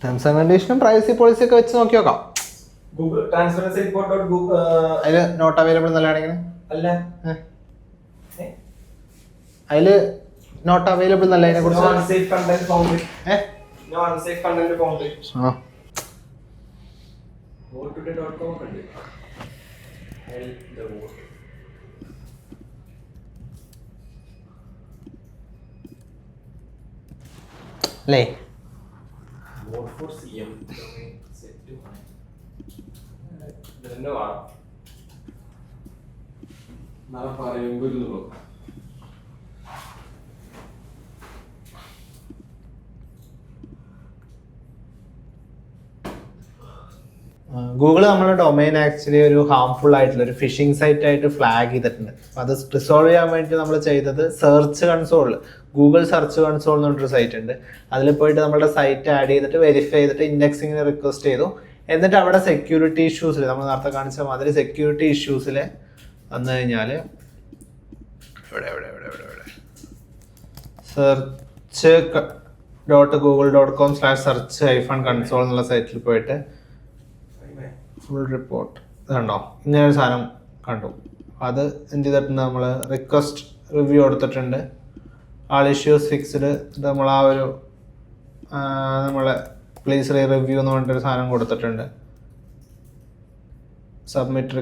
Speaker 1: ടേംസ് ആൻഡ് കണ്ടീഷനും പ്രൈവസി പോളിസി ഒക്കെ വെച്ച് നോക്കി നോക്കാം.
Speaker 5: ഗൂഗിൾ ട്രാൻസ്പെറൻസി റിപ്പോർട്ട്
Speaker 1: അതിൽ നോട്ട് അവൈലബിൾ നല്ലതാണെങ്കിൽ
Speaker 5: അല്ല
Speaker 1: അതിൽ നോട്ട് അവൈലബിൾ നല്ലതിനെ കുറിച്ച്
Speaker 5: unsafe content found no unsafe content found vote2.com കണ്ടു
Speaker 1: അല്ലേ?
Speaker 5: vote4cm സെറ്റ് ഇതന്നെ വേണം നാളെ പറയുമ്പോൾ
Speaker 1: ഗൂഗിൾ നമ്മുടെ ഡൊമൈൻ ആക്ച്വലി ഒരു ഹാംഫുൾ ആയിട്ടുള്ള ഒരു ഫിഷിംഗ് സൈറ്റ് ആയിട്ട് ഫ്ലാഗ് ചെയ്തിട്ടുണ്ട്. അപ്പോൾ അത് റിസോൾവ് ചെയ്യാൻ വേണ്ടി നമ്മൾ ചെയ്തത് സെർച്ച് കൺസോളിൽ ഗൂഗിൾ സെർച്ച് കൺസോൾ എന്ന് പറഞ്ഞൊരു സൈറ്റ് ഉണ്ട്. അതിൽ പോയിട്ട് നമ്മുടെ സൈറ്റ് ആഡ് ചെയ്തിട്ട് വെരിഫൈ ചെയ്തിട്ട് ഇൻഡെക്സിങ്ങിന് റിക്വസ്റ്റ് ചെയ്തു. എന്നിട്ട് അവിടെ സെക്യൂരിറ്റി ഇഷ്യൂസിൽ നമ്മൾ നേരത്തെ കാണിച്ച മാതിരി സെക്യൂരിറ്റി ഇഷ്യൂസിൽ വന്നു കഴിഞ്ഞാൽ search.google.com/search-console എന്നുള്ള സൈറ്റിൽ പോയിട്ട് ഫുൾ റിപ്പോർട്ട് കണ്ടോ, ഇങ്ങനൊരു സാധനം കണ്ടു. അത് എന്ത് ചെയ്തിട്ടുണ്ട്, നമ്മൾ റിക്വസ്റ്റ് റിവ്യൂ കൊടുത്തിട്ടുണ്ട്. ആൾ ഇഷ്യൂസ് ഫിക്സ്ഡ്. നമ്മൾ ആ ഒരു നമ്മളെ പ്ലീസ് റിവ്യൂ എന്ന് പറഞ്ഞിട്ടൊരു സാധനം കൊടുത്തിട്ടുണ്ട്. സബ്മിറ്റ്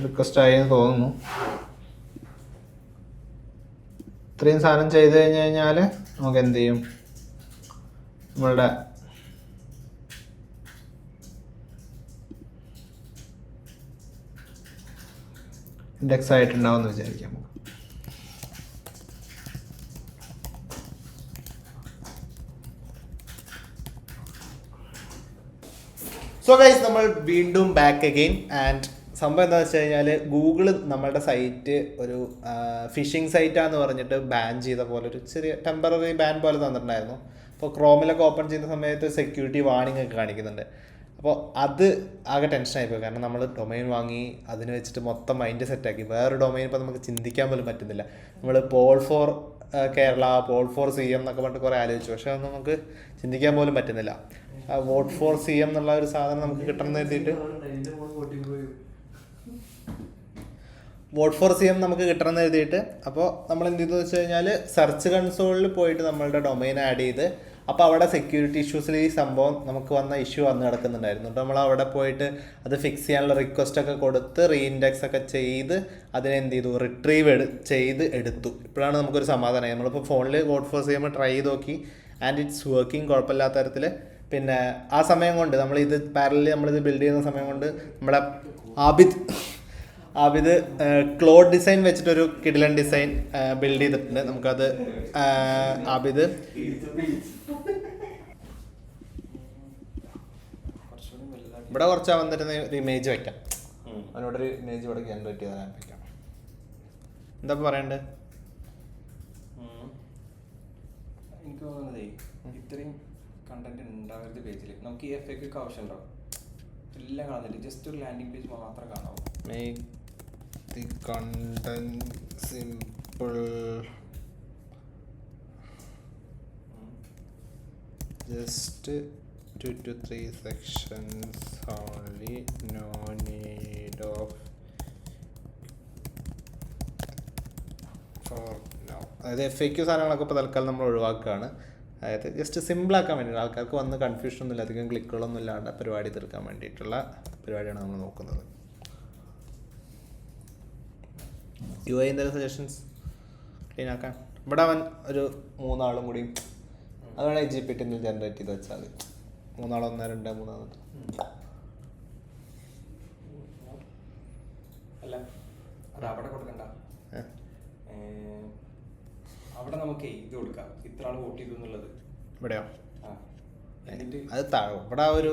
Speaker 1: റിക്വസ്റ്റ് ആയി എന്ന് തോന്നുന്നു. ഇത്രയും സാധനം ചെയ്ത് കഴിഞ്ഞാൽ നമുക്ക് എന്ത് ചെയ്യും, നമ്മളുടെ ഇൻഡെക്സ് ആയിട്ടുണ്ടാവും എന്ന് വിചാരിക്കാം. സോ ഗൈസ്, നമ്മൾ വീണ്ടും ബാക്ക് അഗെയിൻ. ആൻഡ് സംഭവം എന്താണെന്ന് വെച്ച് കഴിഞ്ഞാൽ ഗൂഗിൾ നമ്മളുടെ സൈറ്റ് ഒരു ഫിഷിംഗ് സൈറ്റാന്ന് പറഞ്ഞിട്ട് ബാൻ ചെയ്ത പോലെ ഒരു ചെറിയ ടെമ്പററി ബാൻ പോലെ തന്നിട്ടുണ്ടായിരുന്നു. അപ്പോൾ ക്രോമിലൊക്കെ ഓപ്പൺ ചെയ്യുന്ന സമയത്ത് സെക്യൂരിറ്റി വാർണിംഗ് ഒക്കെ കാണിക്കുന്നുണ്ട്. അപ്പോൾ അത് ആകെ ടെൻഷനായിപ്പോയി. കാരണം നമ്മൾ ഡൊമൈൻ വാങ്ങി അതിന് വെച്ചിട്ട് മൊത്തം മൈൻഡ് സെറ്റാക്കി. വേറൊരു ഡൊമൈൻ ഇപ്പോൾ നമുക്ക് ചിന്തിക്കാൻ പോലും പറ്റുന്നില്ല. നമ്മൾ poll for Kerala, poll for CM എന്നൊക്കെ പറഞ്ഞിട്ട് കുറേ ആലോചിച്ചു. പക്ഷേ അതൊന്നും നമുക്ക് ചിന്തിക്കാൻ പോലും പറ്റുന്നില്ല. വോട്ട് ഫോർ CM എന്നുള്ള ഒരു സാധനം നമുക്ക് കിട്ടണമെന്ന് എഴുതിയിട്ട് വോട്ട് ഫോർ CM നമുക്ക് കിട്ടണമെന്ന് എഴുതിയിട്ട് അപ്പോൾ നമ്മൾ എന്ത് ചെയ്തെന്ന് വെച്ച് കഴിഞ്ഞാൽ സെർച്ച് കൺസോളിൽ പോയിട്ട് നമ്മളുടെ ഡൊമൈൻ ആഡ് ചെയ്ത് അപ്പോൾ അവിടെ സെക്യൂരിറ്റി ഇഷ്യൂസിൽ ഈ സംഭവം നമുക്ക് വന്ന ഇഷ്യൂ വന്ന് കിടക്കുന്നുണ്ടായിരുന്നു. അപ്പോൾ നമ്മൾ അവിടെ പോയിട്ട് അത് ഫിക്സ് ചെയ്യാനുള്ള റിക്വസ്റ്റൊക്കെ കൊടുത്ത് റീഇൻഡെക്സ് ഒക്കെ ചെയ്ത് അതിനെന്ത് ചെയ്തു, റിട്രീവ് ചെയ്ത് എടുത്തു. ഇപ്പോഴാണ് നമുക്കൊരു സമാധാനമായി. നമ്മളിപ്പോൾ ഫോണിൽ വോട്ട് ഫോർ CM ട്രൈ ചെയ്ത് നോക്കി ആൻഡ് ഇറ്റ്സ് വർക്കിംഗ്, കുഴപ്പമില്ലാത്ത തരത്തിൽ. പിന്നെ ആ സമയം കൊണ്ട് നമ്മളിത് പാരലി നമ്മളിത് ബിൽഡ് ചെയ്യുന്ന സമയം കൊണ്ട് നമ്മുടെ ആബിദ് ക്ലോഡ് ഡിസൈൻ വെച്ചിട്ടൊരു കിഡിലൻ ഡിസൈൻ ബിൽഡ് ചെയ്തിട്ടുണ്ട്. നമുക്കത് ആബിദ് ഇവിടെ കുറച്ച് വന്നിരുന്ന ഒരു ഇമേജ് വയ്ക്കാം. അതിനോടൊരു ഇമേജ് ഇവിടെ ജനറേറ്റ് ചെയ്താൽ വയ്ക്കാം. എന്താ പറയണ്ടേ?
Speaker 5: എനിക്ക് തോന്നുന്നതേ ഇത്രയും കണ്ടന്റ് ഉണ്ടാവരുത് പേജിൽ. നമുക്ക് ഈ FAQ ഒക്കെ ആവശ്യമുണ്ടാവും. എല്ലാം കാണുന്നില്ല, ജസ്റ്റ് ഒരു ലാൻഡിംഗ് പേജ് മാത്രം കാണാവും.
Speaker 1: Make the content simple. Just 2 to 3 sections only. No need of for now. അതായത് FAQ സാധനങ്ങളൊക്കെ ഇപ്പോൾ തൽക്കാലം നമ്മൾ ഒഴിവാക്കുകയാണ്. അതായത് ജസ്റ്റ് സിമ്പിളാക്കാൻ വേണ്ടി ആൾക്കാർക്ക് വന്ന് കൺഫ്യൂഷൻ ഇല്ല, അധികം ക്ലിക്കുകളൊന്നും ഇല്ലാണ്ട് പരിപാടി തീർക്കാൻ വേണ്ടിയിട്ടുള്ള പരിപാടിയാണ് നമ്മൾ നോക്കുന്നത്. UI എന്തെങ്കിലും സജഷൻസ് ക്ലീൻ ആക്കാൻ? ഇവിടെ അവൻ ഒരു 3 ആളും കൂടി അതാണ് GPT ജനറേറ്റ് ചെയ്ത് വെച്ചാൽ മതി. 3 ആൾ 1 2 3
Speaker 5: അല്ല, അത് അവിടെ കൊടുക്കണ്ട. അവിടെ നമുക്ക് ഇത് കൊടുക്കാം, ഇത്ര ആൾ വോട്ട് ചെയ്തു എന്നുള്ളത്.
Speaker 1: ഇവിടെയോ?
Speaker 5: എന്നിട്ട്
Speaker 1: അത് താഴെ ഇവിടെ ഒരു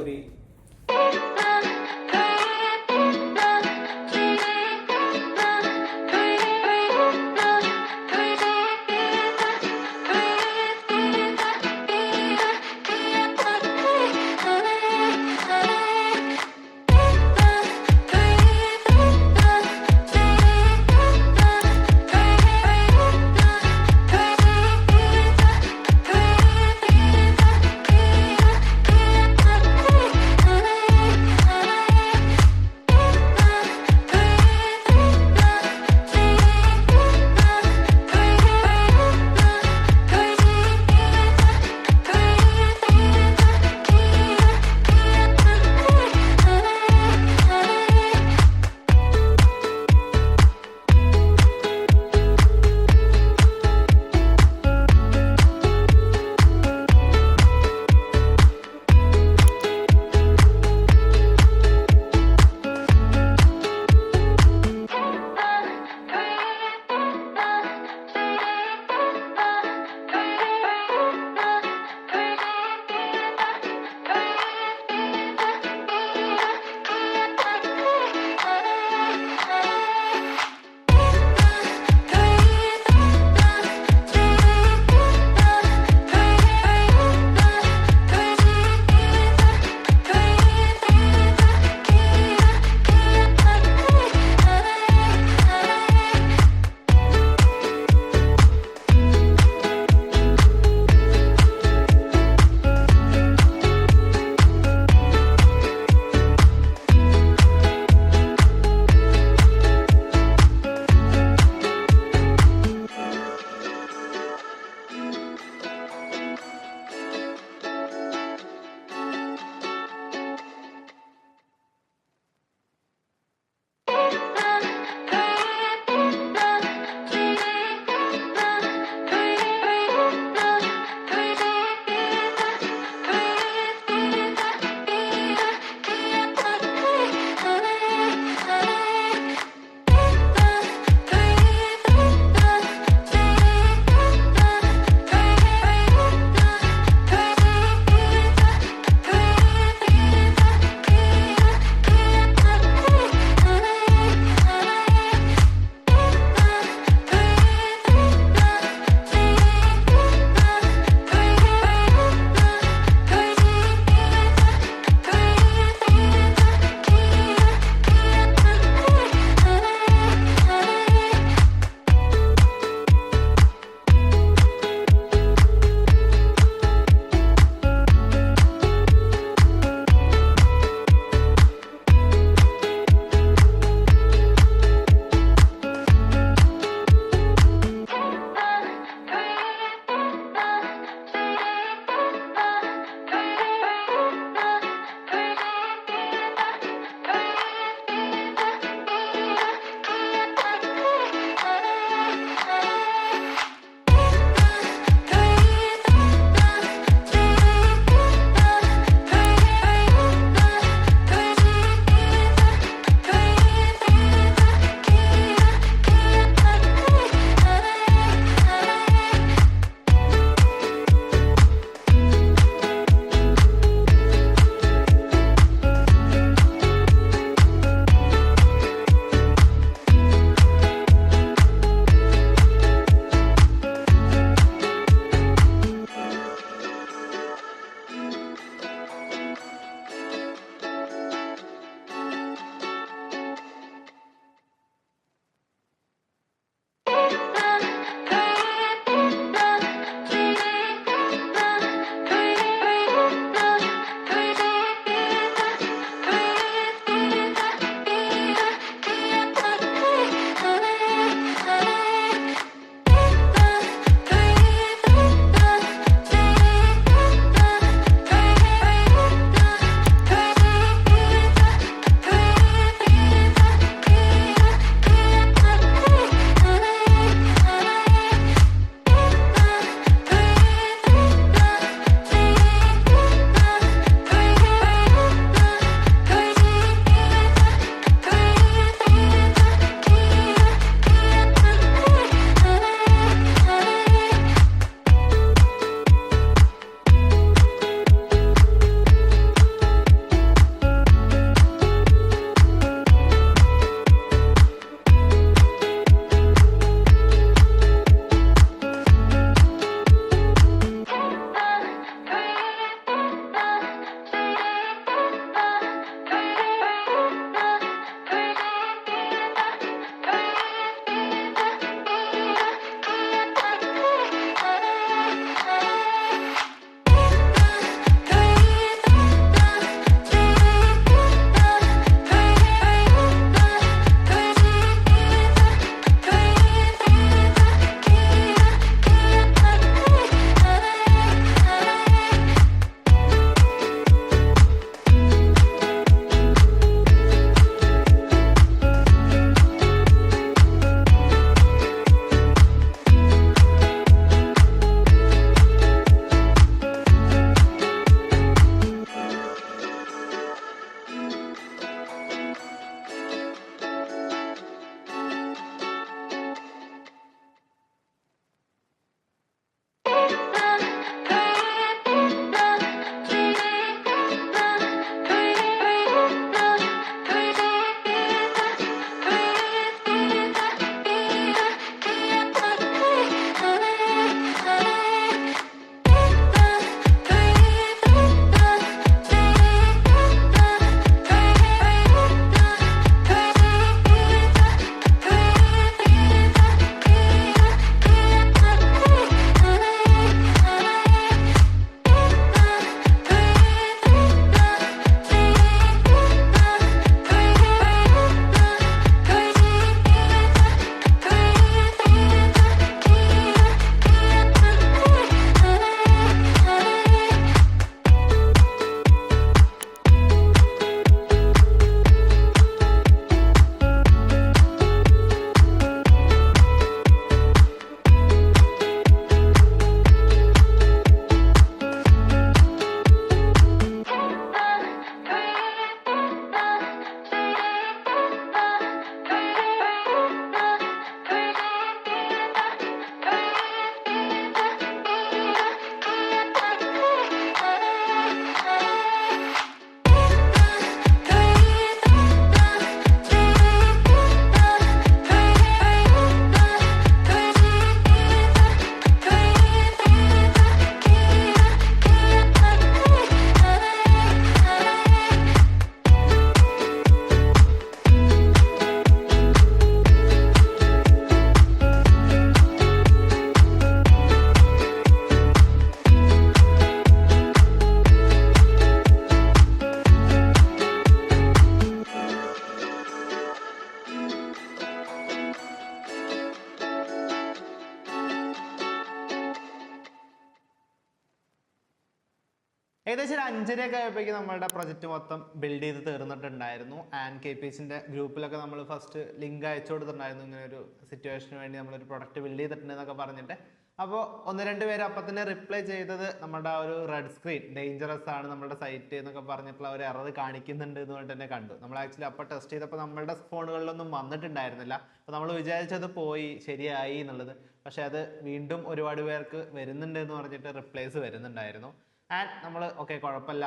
Speaker 1: ഏകദേശം ഒരു 5:30 ആയപ്പോഴേക്കും നമ്മളുടെ പ്രൊജക്റ്റ് മൊത്തം ബിൽഡ് ചെയ്ത് തീർന്നിട്ടുണ്ടായിരുന്നു. ആൻഡ് KPHന്റെ ഗ്രൂപ്പിലൊക്കെ നമ്മൾ ഫസ്റ്റ് ലിങ്ക് അയച്ചു കൊടുത്തിട്ടുണ്ടായിരുന്നു, ഇങ്ങനെ ഒരു സിറ്റുവേഷന് വേണ്ടി നമ്മളൊരു പ്രൊഡക്റ്റ് ബിൽഡ് ചെയ്തിട്ടുണ്ട് എന്നൊക്കെ പറഞ്ഞിട്ട്. അപ്പോൾ 1-2 പേര് അപ്പം തന്നെ റിപ്ലൈ ചെയ്തത് നമ്മുടെ ആ ഒരു റെഡ് സ്ക്രീൻ ഡേഞ്ചറസ് ആണ് നമ്മുടെ സൈറ്റ് എന്നൊക്കെ പറഞ്ഞിട്ടുള്ള ഒരു എറർ കാണിക്കുന്നുണ്ട് എന്ന് പറഞ്ഞിട്ട് തന്നെ കണ്ടു. നമ്മൾ ആക്ച്വലി അപ്പോൾ ടെസ്റ്റ് ചെയ്തപ്പോൾ നമ്മളുടെ ഫോണുകളിലൊന്നും വന്നിട്ടുണ്ടായിരുന്നില്ല. അപ്പോൾ നമ്മൾ വിചാരിച്ചത് പോയി ശരിയായി എന്നുള്ളത്. പക്ഷേ അത് വീണ്ടും ഒരുപാട് പേർക്ക് വരുന്നുണ്ട് എന്ന് പറഞ്ഞിട്ട് റിപ്ലൈസ് വരുന്നുണ്ടായിരുന്നു. ആൻഡ് നമ്മൾ ഓക്കെ കുഴപ്പമില്ല,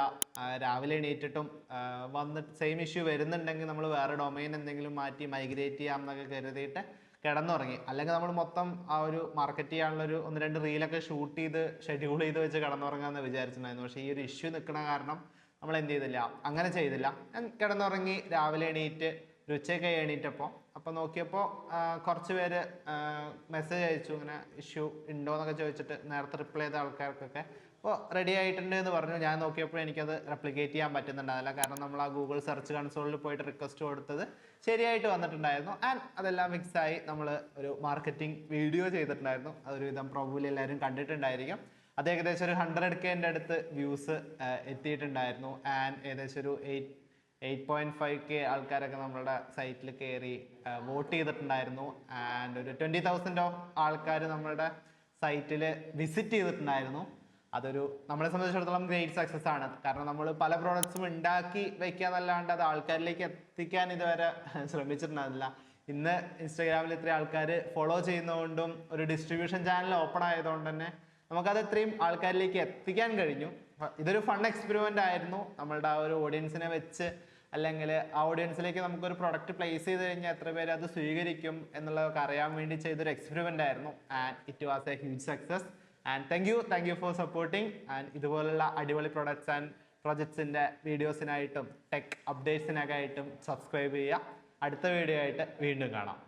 Speaker 1: രാവിലെ എണീറ്റിട്ടും വന്നിട്ട് സെയിം ഇഷ്യൂ വരുന്നുണ്ടെങ്കിൽ നമ്മൾ വേറെ ഡൊമൈൻ എന്തെങ്കിലും മാറ്റി മൈഗ്രേറ്റ് ചെയ്യാം എന്നൊക്കെ കരുതിയിട്ട് കിടന്നുറങ്ങി. അല്ലെങ്കിൽ നമ്മൾ മൊത്തം ആ ഒരു മാർക്കറ്റ് ചെയ്യാനുള്ളൊരു 1-2 റീലൊക്കെ ഷൂട്ട് ചെയ്ത് ഷെഡ്യൂൾ ചെയ്ത് വെച്ച് കിടന്നുറങ്ങാമെന്ന് വിചാരിച്ചിട്ടുണ്ടായിരുന്നു. പക്ഷേ ഈ ഒരു ഇഷ്യൂ നിൽക്കുന്ന കാരണം നമ്മൾ എന്ത് ചെയ്തില്ല, അങ്ങനെ ചെയ്തില്ല. ഞാൻ കിടന്നുറങ്ങി, രാവിലെ എണീറ്റ് ഒരു ഉച്ചയൊക്കെ എണീറ്റപ്പോൾ അപ്പോൾ നോക്കിയപ്പോൾ കുറച്ച് പേര് മെസ്സേജ് അയച്ചു, ഇങ്ങനെ ഇഷ്യൂ ഉണ്ടോ എന്നൊക്കെ ചോദിച്ചിട്ട് നേരത്തെ റിപ്ലൈ ചെയ്ത ആൾക്കാർക്കൊക്കെ. അപ്പോൾ റെഡി ആയിട്ടുണ്ട് എന്ന് പറഞ്ഞു. ഞാൻ നോക്കിയപ്പോൾ എനിക്കത് റെപ്ലിക്കേറ്റ് ചെയ്യാൻ പറ്റുന്നുണ്ടാവില്ല, കാരണം നമ്മൾ ആ ഗൂഗിൾ സെർച്ച് കൺസോളിൽ പോയിട്ട് റിക്വസ്റ്റ് കൊടുത്തത് ശരിയായിട്ട് വന്നിട്ടുണ്ടായിരുന്നു. ആൻഡ് അതെല്ലാം മിക്സായി നമ്മൾ ഒരു മാർക്കറ്റിംഗ് വീഡിയോ ചെയ്തിട്ടുണ്ടായിരുന്നു. അതൊരു വിധം പ്രോബബ്ലി എല്ലാവരും കണ്ടിട്ടുണ്ടായിരിക്കും. അത് ഏകദേശം ഒരു 100K അടുത്ത് വ്യൂസ് എത്തിയിട്ടുണ്ടായിരുന്നു. ആൻഡ് ഏകദേശം ഒരു 8.5K ആൾക്കാരൊക്കെ നമ്മളുടെ സൈറ്റിൽ കയറി വോട്ട് ചെയ്തിട്ടുണ്ടായിരുന്നു. ആൻഡ് ഒരു 20,000 ആൾക്കാർ നമ്മളുടെ സൈറ്റിൽ വിസിറ്റ് ചെയ്തിട്ടുണ്ടായിരുന്നു. അതൊരു നമ്മളെ സംബന്ധിച്ചിടത്തോളം ഗ്രേറ്റ് സക്സസ് ആണ്. കാരണം നമ്മൾ പല പ്രോഡക്ട്സും ഉണ്ടാക്കി വയ്ക്കാന്നല്ലാണ്ട് അത് ആൾക്കാരിലേക്ക് എത്തിക്കാൻ ഇതുവരെ ശ്രമിച്ചിട്ടുണ്ടായിരുന്നില്ല. ഇന്ന് ഇൻസ്റ്റാഗ്രാമിൽ ഇത്രയും ആൾക്കാർ ഫോളോ ചെയ്യുന്നതുകൊണ്ടും ഒരു ഡിസ്ട്രിബ്യൂഷൻ ചാനൽ ഓപ്പൺ ആയതുകൊണ്ട് തന്നെ നമുക്കത് ഇത്രയും ആൾക്കാരിലേക്ക് എത്തിക്കാൻ കഴിഞ്ഞു. ഇതൊരു ഫൺ എക്സ്പെരിമെൻ്റ് ആയിരുന്നു. നമ്മളുടെ ആ ഒരു ഓഡിയൻസിനെ വെച്ച്, അല്ലെങ്കിൽ ആ ഓഡിയൻസിലേക്ക് നമുക്കൊരു പ്രൊഡക്റ്റ് പ്ലേസ് ചെയ്ത് കഴിഞ്ഞാൽ എത്ര പേര് അത് സ്വീകരിക്കും എന്നുള്ളതൊക്കെ അറിയാൻ വേണ്ടി ചെയ്തൊരു എക്സ്പെരിമെൻ്റ് ആയിരുന്നു. And it was A huge success. And thank you for supporting. And ഇതുപോലുള്ള അടിപൊളി പ്രൊഡക്ട്സ് ആൻഡ് പ്രൊജക്ട്സിൻ്റെ വീഡിയോസിനായിട്ടും ടെക് അപ്ഡേറ്റ്സിനൊക്കെ ആയിട്ടും സബ്സ്ക്രൈബ് ചെയ്യുക. അടുത്ത വീഡിയോ ആയിട്ട് വീണ്ടും കാണാം.